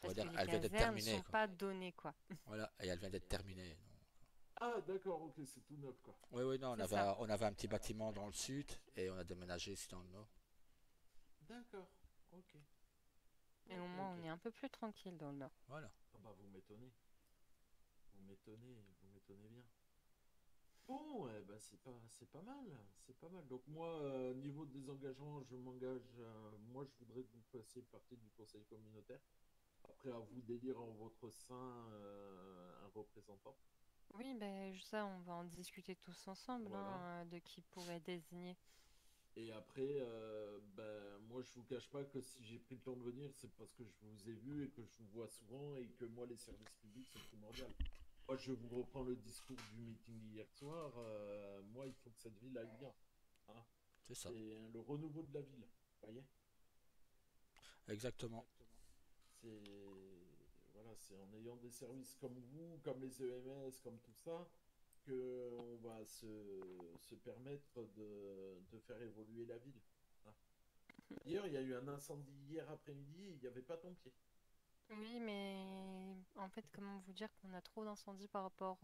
B: On va
D: Parce que
B: dire,
D: les
B: elle vient d'être
D: casernes ne
B: terminée,
D: sont
B: quoi.
D: pas données, quoi.
B: Voilà. Et elle vient d'être terminée. Donc.
G: Ah, d'accord, ok, c'est tout neuf, quoi.
B: Oui, non,
D: C'est ça.
B: on avait un petit bâtiment dans le sud et on a déménagé ici dans le nord.
G: D'accord, ok.
D: Et au moins, on est un peu plus tranquille dans le nord.
B: Voilà.
G: Ah bah, vous m'étonnez. Vous m'étonnez bien. Bon, eh ben, c'est pas mal, c'est pas mal. Donc moi, niveau des engagements, je m'engage, moi je voudrais que vous fassiez partie du conseil communautaire. Après, à vous d'élire en votre sein un représentant.
D: Oui, ben ça, on va en discuter tous ensemble,
G: Voilà.
D: hein, de qui pourrait désigner.
G: Et après, ben, moi je vous cache pas que si j'ai pris le temps de venir, c'est parce que je vous ai vu et que je vous vois souvent et que moi les services publics c'est primordial. Moi je vous reprends le discours du meeting d'hier soir. Moi il faut que cette ville aille bien. Hein.
B: C'est ça.
G: C'est le renouveau de la ville. Vous voyez?
B: Exactement.
G: C'est en ayant des services comme vous, comme les EMS, comme tout ça, que on va se permettre de faire évoluer la ville. Hein. D'ailleurs, il y a eu un incendie hier après-midi, il n'y avait pas pompier.
D: Oui, mais en fait, comment vous dire qu'on a trop d'incendies par rapport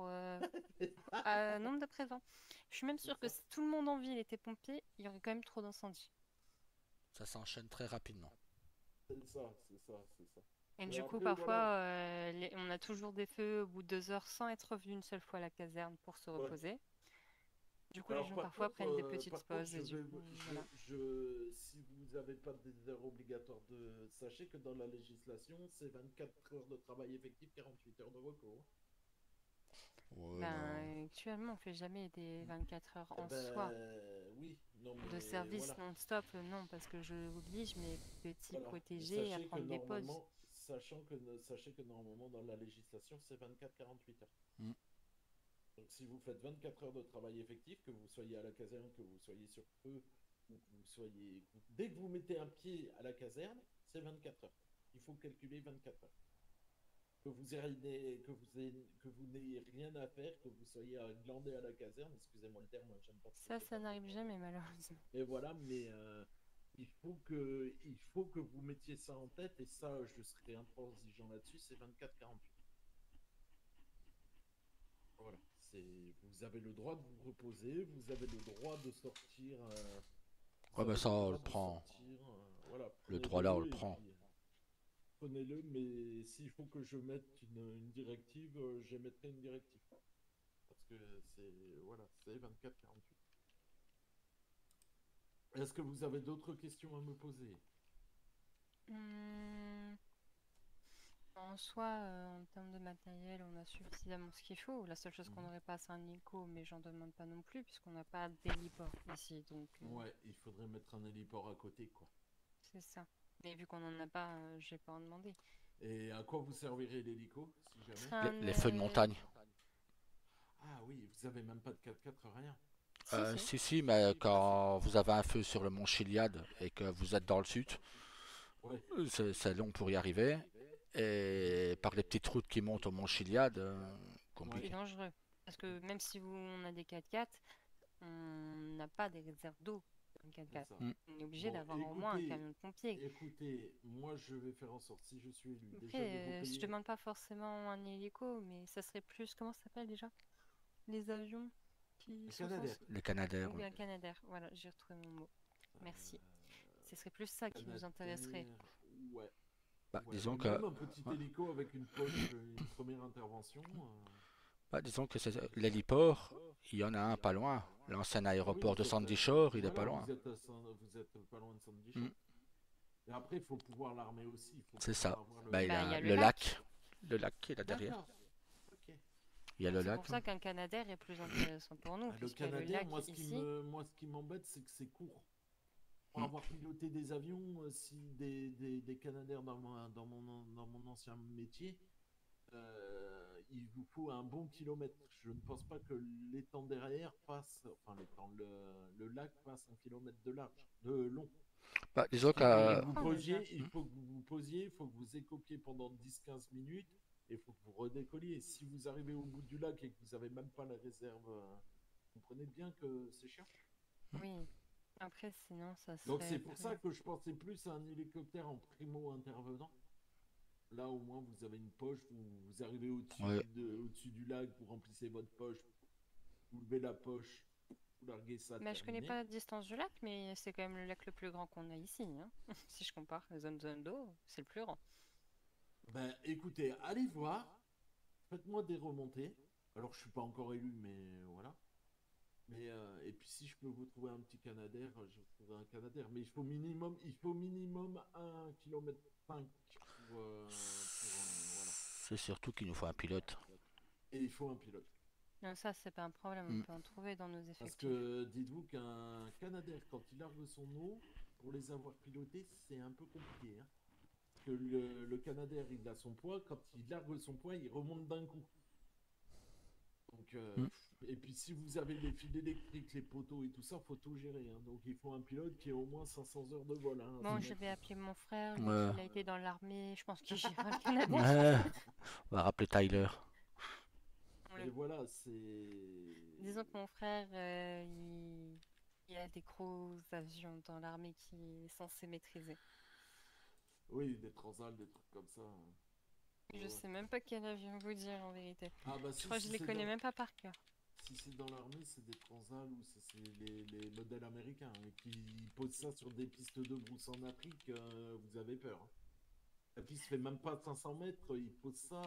D: à nombre de présents. Je suis même
G: C'est
D: sûre que
G: ça,
D: si tout le monde en ville était pompier, il y aurait quand même trop d'incendies.
B: Ça s'enchaîne très rapidement.
G: c'est ça.
D: Et
G: Mais
D: du coup,
G: après,
D: parfois,
G: voilà.
D: on a toujours des feux au bout de 2 heures sans être revenu une seule fois à la caserne pour se
G: Ouais.
D: reposer. Du coup, les
G: Alors
D: gens parfois prennent des petites
G: par contre,
D: pauses et du coup, voilà.
G: si vous n'avez pas des heures obligatoires sachez que dans la législation, c'est 24 heures de travail effectif, 48 heures de repos.
B: Ouais,
D: Ben, actuellement, on fait jamais des 24 heures
G: Eh
D: en
G: ben,
D: soi.
G: oui, non
D: De
G: mais
D: service
G: voilà.
D: non-stop, non, parce que je oblige mes petits
G: Voilà.
D: protégés à prendre des pauses.
G: Sachez que normalement dans la législation c'est 24-48 heures.
B: Mm.
G: Donc si vous faites 24 heures de travail effectif, que vous soyez à la caserne, que vous soyez sur feu, ou que vous soyez... Dès que vous mettez un pied à la caserne, c'est 24 heures. Il faut calculer 24 heures. Que vous n'ayez rien à faire, que vous soyez à glander à la caserne, excusez-moi le terme, j'aime pas trop
D: Ça,
G: ce
D: ça
G: terme.
D: n'arrive jamais, malheureusement.
G: Et voilà, mais il faut que vous mettiez ça en tête, et ça, je serai intransigeant là-dessus, c'est 24-48. Voilà, vous avez le droit de vous reposer, vous avez le droit de sortir. Vous
B: Ouais, ben
G: avez
B: ça,
G: le
B: on
G: droit
B: le
G: de
B: prend.
G: sortir, voilà,
B: Le droit là, on le
G: et
B: prend.
G: puis, prenez-le, mais s'il faut que je mette une directive, j'émettrai une directive. Parce que c'est 24-48. Est-ce que vous avez d'autres questions à me poser?
D: Hmm, En soi, en termes de matériel, on a suffisamment ce qu'il faut. La seule chose qu'on n'aurait pas, c'est un hélico, mais j'en demande pas non plus, puisqu'on n'a pas d'héliport ici, donc
G: Ouais, il faudrait mettre un héliport à côté, quoi.
D: c'est ça. Mais vu qu'on n'en a pas, je vais pas en demander.
G: Et à quoi vous servirez l'hélico, si
D: Ce
G: jamais?
D: sera
B: Les feux de montagne.
G: Ah oui, vous avez même pas de 4x4, rien.
D: Si.
B: Si, mais quand vous avez un feu sur le mont Chiliade et que vous êtes dans le sud,
G: Ouais,
B: c'est long pour y arriver. Et par les petites routes qui montent au mont Chiliade,
D: C'est
B: compliqué.
D: dangereux. Parce que même si on a des 4x4, on n'a pas des réserves d'eau dans le
G: c'est
D: 4x4.
G: ça.
B: Mm.
D: On est obligé
G: Bon,
D: d'avoir au moins un camion de pompier.
G: écoutez, moi je vais faire en sorte, si je suis élu, déjà
D: Après,
G: de vous
D: je
G: payer.
D: demande pas forcément un hélico, mais ça serait plus, comment ça s'appelle déjà? Les avions qui
G: Un
D: sont
G: Canadair.
B: Les Canadair,
D: Oui,
B: ouais.
D: un Canadair. Voilà, j'ai retrouvé mon mot. Merci. Ce serait plus ça qui nous
G: Canadair,
D: intéresserait.
G: ouais.
B: Bah,
G: Ouais,
B: disons
G: mais
B: que,
G: même un petit
B: ouais.
G: hélico avec une poche, une première intervention.
B: Disons que l'héliport, il y en a un pas loin. L'ancien
G: Ah oui,
B: aéroport de
G: vous êtes,
B: Sandy Shore, il est pas
G: voilà,
B: loin.
G: vous êtes pas loin de Sandy
B: Mm.
G: Shore. Et après, il faut pouvoir l'armer aussi. Il faut
B: C'est
G: pouvoir
B: ça.
G: avoir
B: Bah, il
D: Bah, il y
B: a
D: a le
B: le
D: lac.
B: lac. Le lac qui est là derrière.
G: D'accord. Ok.
B: Il y a le
D: C'est
B: lac.
D: pour ça qu'un Canadair est plus intéressant pour nous,
G: Ah, le
D: puisqu'il y a le
G: Canadair,
D: lac ici.
G: moi, ce qui m'embête, c'est que c'est court. Pour
B: Mm.
G: avoir piloté des avions, si des Canadair dans mon ancien métier, il vous faut un bon kilomètre. Je ne pense pas que l'étang derrière fasse, enfin le lac fasse 1 kilomètre de large, de long.
B: Bah,
G: Ce
B: disons
G: qui fait
B: que
G: que vous
D: Oh, déjà.
G: posiez, il faut que vous vous posiez, il faut que vous écopiez pendant 10-15 minutes, et il faut que vous redécolliez. Si vous arrivez au bout du lac et que vous n'avez même pas la réserve, vous comprenez bien que c'est chiant.
D: Oui. Après, sinon, ça
G: Donc
D: serait
G: c'est pour ça
D: plus...
G: que je pensais plus à un hélicoptère en primo intervenant. Là au moins vous avez une poche, vous arrivez
B: Ouais.
G: au-dessus du lac, vous remplissez votre poche, vous levez la poche, vous larguez ça,
D: Mais je connais
G: terminé.
D: pas la distance du lac, mais c'est quand même le lac le plus grand qu'on a ici, hein. Si je compare les zone d'eau, c'est le plus grand.
G: Ben écoutez, allez voir, faites-moi des remontées. Alors je suis pas encore élu, mais voilà. Mais et puis si je peux vous trouver un petit Canadair, je vous trouverai un Canadair. Mais il faut minimum 1,5 km voilà.
B: c'est surtout qu'il nous faut un pilote.
G: Et il faut un pilote.
D: Non, ça, c'est pas un problème, on
B: Mm.
D: peut en trouver dans nos
G: Parce
D: effectifs.
G: que dites-vous qu'un Canadair, quand il largue son eau, pour les avoir pilotés, c'est un peu compliqué. Hein. Parce que le Canadair, il a son poids. Quand il largue son poids, il remonte d'un coup. Donc,
B: Mm.
G: et puis si vous avez les fils électriques, les poteaux et tout ça, faut tout gérer. Hein. Donc il faut un pilote qui ait au moins 500 heures de vol. Hein, à
D: Bon,
G: se
D: je
G: mettre.
D: vais appeler mon frère, lui,
B: Ouais.
D: il a été dans l'armée, je pense qu'il gérera le Canada.
B: Ouais. On va rappeler Tyler.
G: Et voilà, c'est.
D: Disons que mon frère, il a des gros avions dans l'armée qu'il est censé maîtriser.
G: Oui, des transals, des trucs comme ça. Hein.
D: Je
G: Ouais.
D: sais même pas quel avion vous dire en vérité.
G: Ah bah
D: Je
G: si,
D: crois que
G: si
D: je les
G: c'est
D: connais
G: dans-
D: même pas par cœur.
G: Si c'est dans l'armée, c'est des transals ou c'est les modèles américains hein, qui posent ça sur des pistes de brousse en Afrique, vous avez peur. Hein. La piste fait même pas 500 mètres, ils posent ça,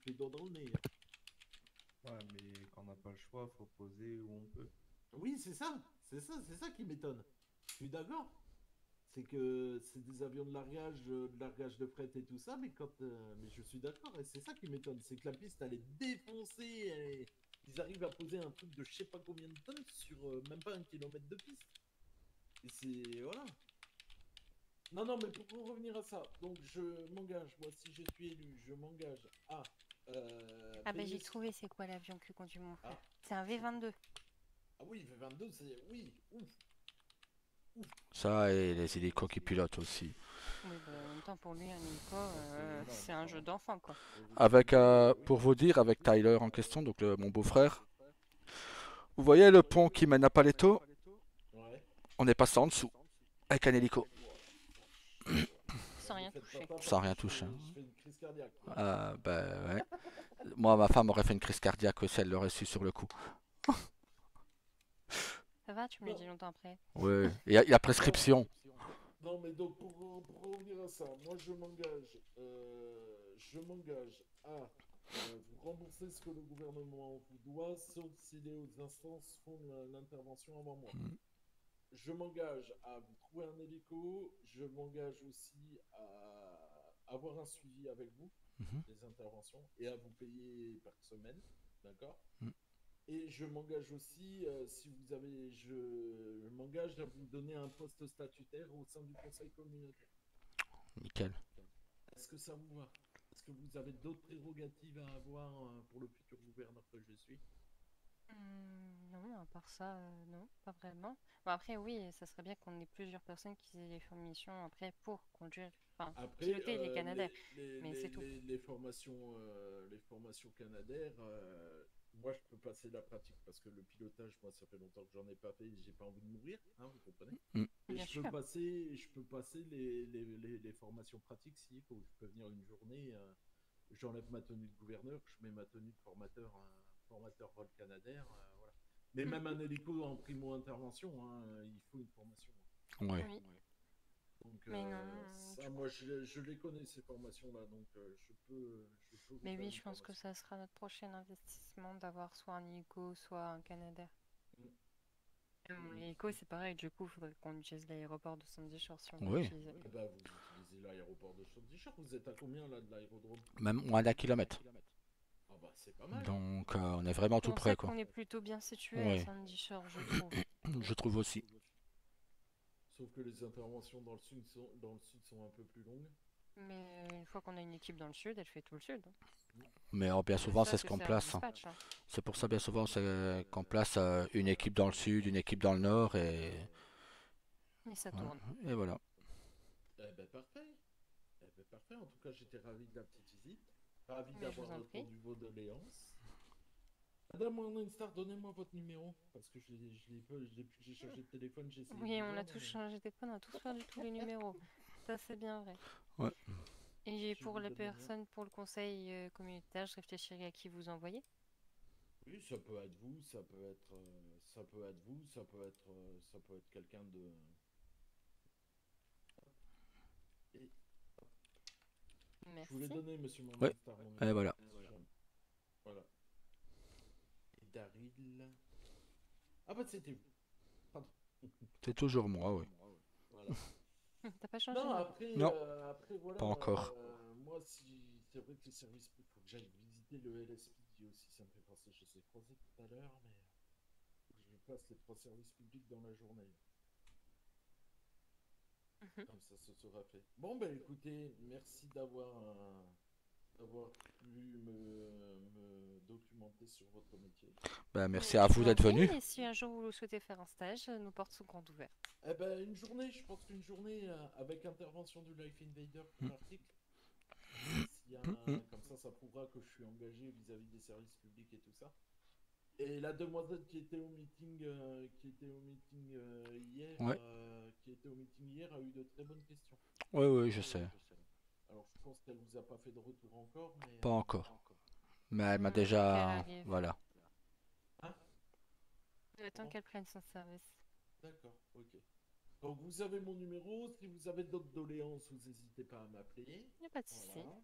G: les doigts dans le nez. Hein.
F: Ouais, mais quand on n'a pas le choix, faut poser où on peut.
G: Oui, c'est ça qui m'étonne. Je suis d'accord. c'est que c'est des avions de largage de fret et tout ça, mais mais je suis d'accord, et c'est ça qui m'étonne, c'est que la piste elle est défoncée, ils arrivent à poser un truc de je sais pas combien de tonnes sur même pas 1 kilomètre de piste. Et c'est voilà. Non, non, mais pour revenir à ça, donc je m'engage, moi si je suis élu, je m'engage à
D: Ah bah j'ai
G: payer.
D: trouvé c'est quoi l'avion que conduit mon frère.
G: Ah.
D: C'est un V22.
G: Ah oui, V22, c'est oui, ouf.
B: Ça et les hélicos qui pilotent aussi.
D: Oui, bah, en même temps pour lui un hélico,
G: énorme,
D: c'est un jeu d'enfant quoi.
B: Avec, pour vous dire, avec Tyler en question, donc mon beau-frère, vous voyez le pont qui mène à Paleto?
G: Ouais.
B: On est passé en dessous, avec un hélico,
D: Sans rien toucher.
B: sans rien toucher.
G: Je fais une crise cardiaque.
B: Ben ouais. Moi, ma femme aurait fait une crise cardiaque si elle l'aurait su sur le coup.
D: Ça va, tu me l'as dit longtemps après.
B: Oui, il y a prescription.
G: Non, mais donc pour revenir à ça, moi je m'engage à vous rembourser ce que le gouvernement vous doit, sauf si les hautes instances font l'intervention avant moi. Je m'engage à vous trouver un hélico, je m'engage aussi à avoir un suivi avec vous des interventions et à vous payer par semaine, d'accord? Et je m'engage aussi, si vous avez, je m'engage à vous donner un poste statutaire au sein du conseil communautaire.
B: Nickel.
G: Est-ce que ça vous va? Est-ce que vous avez d'autres prérogatives à avoir pour le futur gouverneur que je suis?
D: Non, à part ça, non, pas vraiment. Bon, après, oui, ça serait bien qu'on ait plusieurs personnes qui aient des formations après pour conduire, enfin,
G: Après,
D: piloter les Canadair. Mais c'est tout.
G: les formations Canadair, moi je peux passer la pratique parce que le pilotage, moi ça fait longtemps que j'en ai pas fait, j'ai pas envie de mourir, hein, vous comprenez? Et
D: Bien sûr.
G: je peux passer les formations pratiques s'il faut. Je peux venir une journée, j'enlève ma tenue de gouverneur, je mets ma tenue de formateur vol Canadair, voilà. Mais même un hélico en primo-intervention, hein, il faut une formation.
B: Oui.
D: Oui.
G: Donc,
D: Mais non,
G: ça, moi, je les connais, ces formations-là, donc je peux vous
D: Mais
G: faire
D: oui,
G: une
D: je pense que
G: formation.
D: ça sera notre prochain investissement d'avoir soit un hélico, soit un Canadair. L'hélico, c'est pareil, du coup, il faudrait qu'on utilise l'aéroport de Sandy Shore si on veut
B: Oui.
D: l'utiliser.
G: Eh ben, vous utilisez l'aéroport de Sandy-Shore, vous êtes à combien, là, de l'aérodrome?
B: Même moins d'1 kilomètre.
G: Ah bah, c'est pas mal.
B: Donc on est vraiment
D: C'est
B: tout
D: pour
B: près,
D: ça
B: quoi.
D: qu'on est plutôt bien situé à
B: Oui.
D: Sandy Shore, je trouve.
B: Je trouve aussi.
G: Sauf que les interventions dans le sud sont un peu plus longues.
D: Mais une fois qu'on a une équipe dans le sud, elle fait tout le sud.
B: Mais bien
D: C'est
B: souvent,
D: ça
B: c'est ce
D: que
B: qu'on
D: sert le
B: place.
D: dispatch, hein.
B: C'est pour ça, bien souvent, c'est qu'on place une équipe dans le sud, une équipe dans le nord, et
D: Et ça
B: voilà.
D: tourne.
B: Et voilà.
G: Eh ben, parfait. Eh ben, parfait. En tout cas, j'étais ravi de la petite visite. Ravi
D: Mais je
G: d'avoir
D: vous en prie.
G: entendu vos doléances. Madame Morningstar, donnez-moi votre numéro. Parce que je l'ai pas, depuis que j'ai changé de téléphone, j'ai essayé de
D: Oui,
G: vous
D: on a
G: joindre,
D: tous
G: mais
D: changé de téléphone, on a tous perdu tous les numéros. Ça, c'est bien vrai.
B: Ouais.
D: Et
G: Je
D: pour
G: vous
D: les
G: donne le mien.
D: personnes, pour le conseil communautaire, je réfléchirai à qui vous envoyez.
G: Oui, ça peut être vous, ça peut être vous, ça peut être quelqu'un de. Et je vous l'ai
D: Merci.
G: donné, monsieur
B: Ouais.
G: Morningstar. mon
B: Et
G: numéro.
B: voilà.
G: Voilà. Et Daryl. Ah bah c'était vous. Pardon.
B: C'est toujours moi, oui.
G: Voilà.
D: T'as pas changé
G: Non,
D: de nom.
G: après,
B: Non.
G: après voilà.
B: Pas encore.
G: Moi, si c'est vrai que les services, il faut que j'aille visiter le LSPD aussi. Ça me fait penser, je les ai croisés tout à l'heure, mais faut que je passe les 3 services publics dans la journée. Comme ça sera fait. Bon, ben écoutez, merci d'avoir pu me documenter sur votre métier.
B: Merci à vous d'être venu.
D: Et si un jour vous souhaitez faire un stage, nos portes sont grandes ouvertes.
G: Eh ben, une journée, je pense qu'une journée avec intervention du Life Invader pour l'article. Comme ça prouvera que je suis engagé vis-à-vis des services publics et tout ça. Et la demoiselle qui était au meeting, hier,
B: Ouais.
G: qui était au meeting hier, a eu de très bonnes questions.
B: Oui, oui, je sais.
G: Alors, je pense qu'elle vous a pas fait de retour encore, mais
B: Pas encore. Mais elle m'a
D: Non, qu'elle
B: déjà.
D: arrive.
B: Voilà.
D: Attends qu'elle prenne son service.
G: D'accord, ok. Donc vous avez mon numéro, si vous avez d'autres doléances, vous n'hésitez pas à m'appeler.
D: Il n'y a pas de souci.
G: Voilà.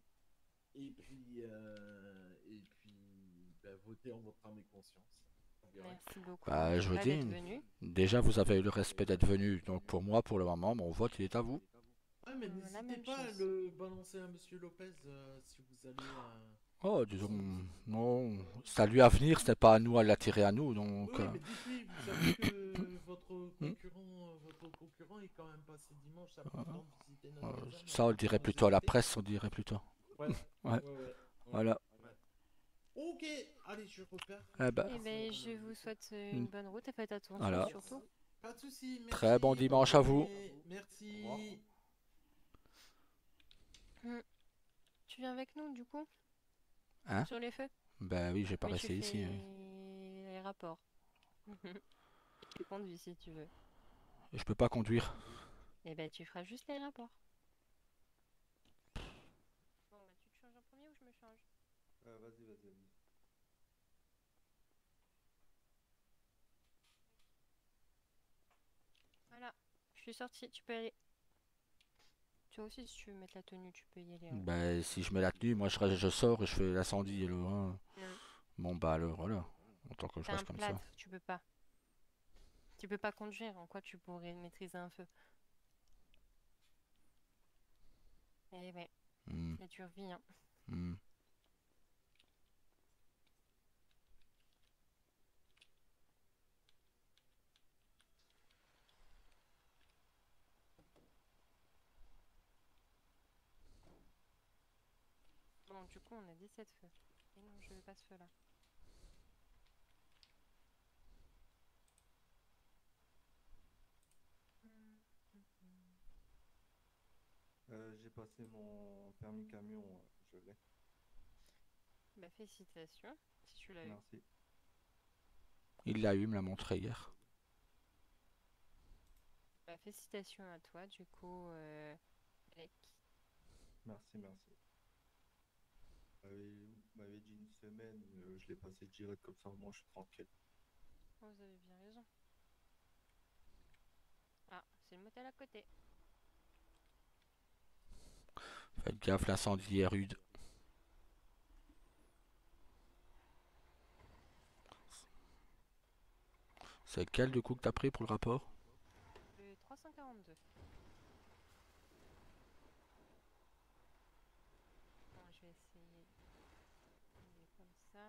G: Et puis, votez en votre âme et conscience.
D: Merci beaucoup
B: Bah,
D: en
B: je
D: tout
B: vous
D: cas d'être
B: dis,
D: venu.
B: déjà vous avez eu le respect d'être venu, donc pour moi, pour le moment, mon vote il est à vous.
G: Ouais, mais
D: La
G: n'hésitez
D: même
G: pas à
D: chose.
G: le balancer à Monsieur Lopez si vous allez.
B: Oh, disons,
G: Son visite.
B: non, c'est à lui à venir, ce n'est pas à nous à l'attirer à nous, donc.
G: Oui, mais dites-lui, vous savez que
B: Hmm.
G: votre concurrent est quand même passé dimanche après-midi visiter notre caserne
B: Ça, on le dirait
G: avant de
B: plutôt à la
G: visiter.
B: presse, on dirait plutôt.
G: Ouais,
B: Ouais,
G: ouais.
B: voilà.
G: Ouais. Ok, allez, je repars.
B: Eh ben,
D: Eh ben, je vous souhaite
B: Hmm.
D: une bonne route et faites attention
B: Voilà.
D: surtout.
G: Pas de soucis, merci.
B: Très bon
G: bonne
B: dimanche à vous.
G: journée. Merci.
D: Tu viens avec nous du coup?
B: Hein?
D: Sur les feux?
B: Ben oui, je vais pas
D: Mais tu
B: rester ici.
D: fais les rapports. Tu conduis si tu veux.
B: Je peux pas conduire.
D: Eh ben, tu feras juste les rapports. Bon, bah, tu te changes en premier ou je me change?
F: Vas-y.
D: Voilà, je suis sortie, tu peux aller. Toi aussi, si tu veux mettre la tenue, tu peux y aller, hein.
B: Ben, si je mets la tenue, moi je sors et je fais l'incendie. Alors, hein. Bon, bah alors voilà. Autant que je
D: T'as
B: fasse
D: un
B: comme ça.
D: plâtre, tu peux pas. Tu peux pas conduire, en quoi tu pourrais maîtriser un feu? Eh ouais,
B: Hmm,
D: la turvie, hein.
B: hmm.
D: Bon, du coup, on a 17 feux. Et non, je veux pas ce feu-là.
F: J'ai passé mon permis camion, je l'ai.
D: Bah, félicitations, si tu l'as eu.
F: Merci.
B: Il l'a eu, il me l'a montré hier.
D: Bah, félicitations à toi, du coup, Alec.
F: Merci. Vous m'avez dit une semaine, je l'ai passé direct comme ça, au moins je suis tranquille.
D: Oh, vous avez bien raison. Ah, c'est le motel à côté.
B: Faites gaffe, l'incendie est rude. C'est quel du coup que t'as pris pour le rapport?
D: Le 342. Bon, je vais essayer de comme ça.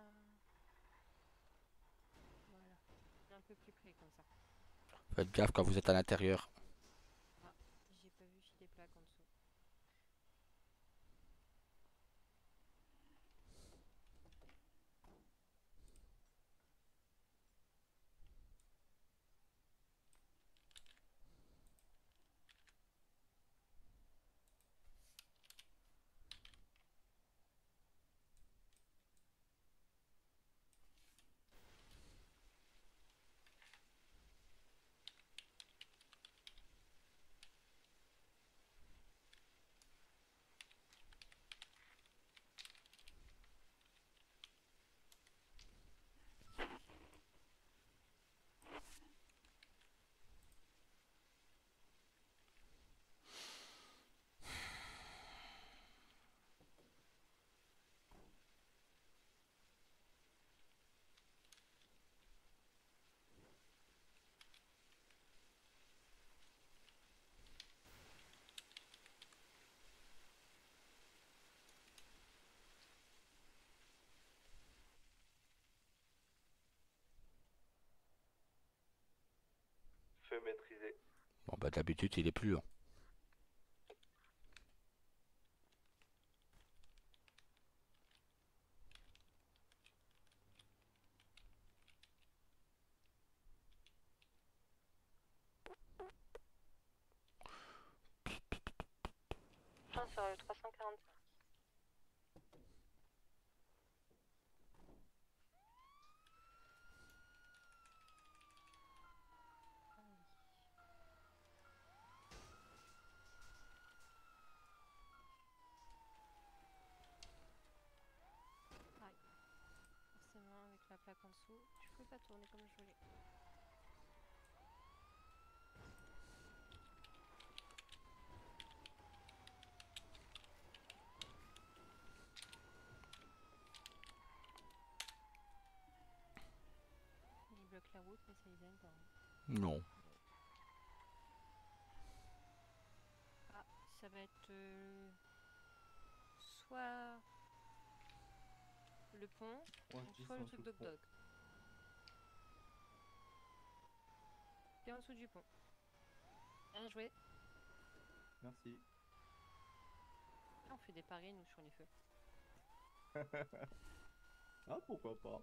D: Voilà. Un peu plus près comme ça.
B: Faites gaffe quand vous êtes à l'intérieur.
D: Ah, j'ai pas vu filer plaque en dessous.
F: Feu maîtrisé.
B: Bon bah d'habitude il est plus lent.
D: Enfin, sur le 345. Aïe. Forcément, avec la plaque en dessous, je pouvais pas tourner comme je voulais. bloque la route, mais ça y gagne pas.
B: Non.
D: Ah, ça va être soit le pont,
F: Ouais,
D: ou
F: je dis
D: soit
F: c'est
D: le
F: en
D: truc
F: dessous du
D: Dog
F: pont.
D: Dog. T'es en dessous du pont. Bien joué.
F: Merci.
D: Ah, on fait des paris, nous, sur les feux.
F: Ah, pourquoi pas?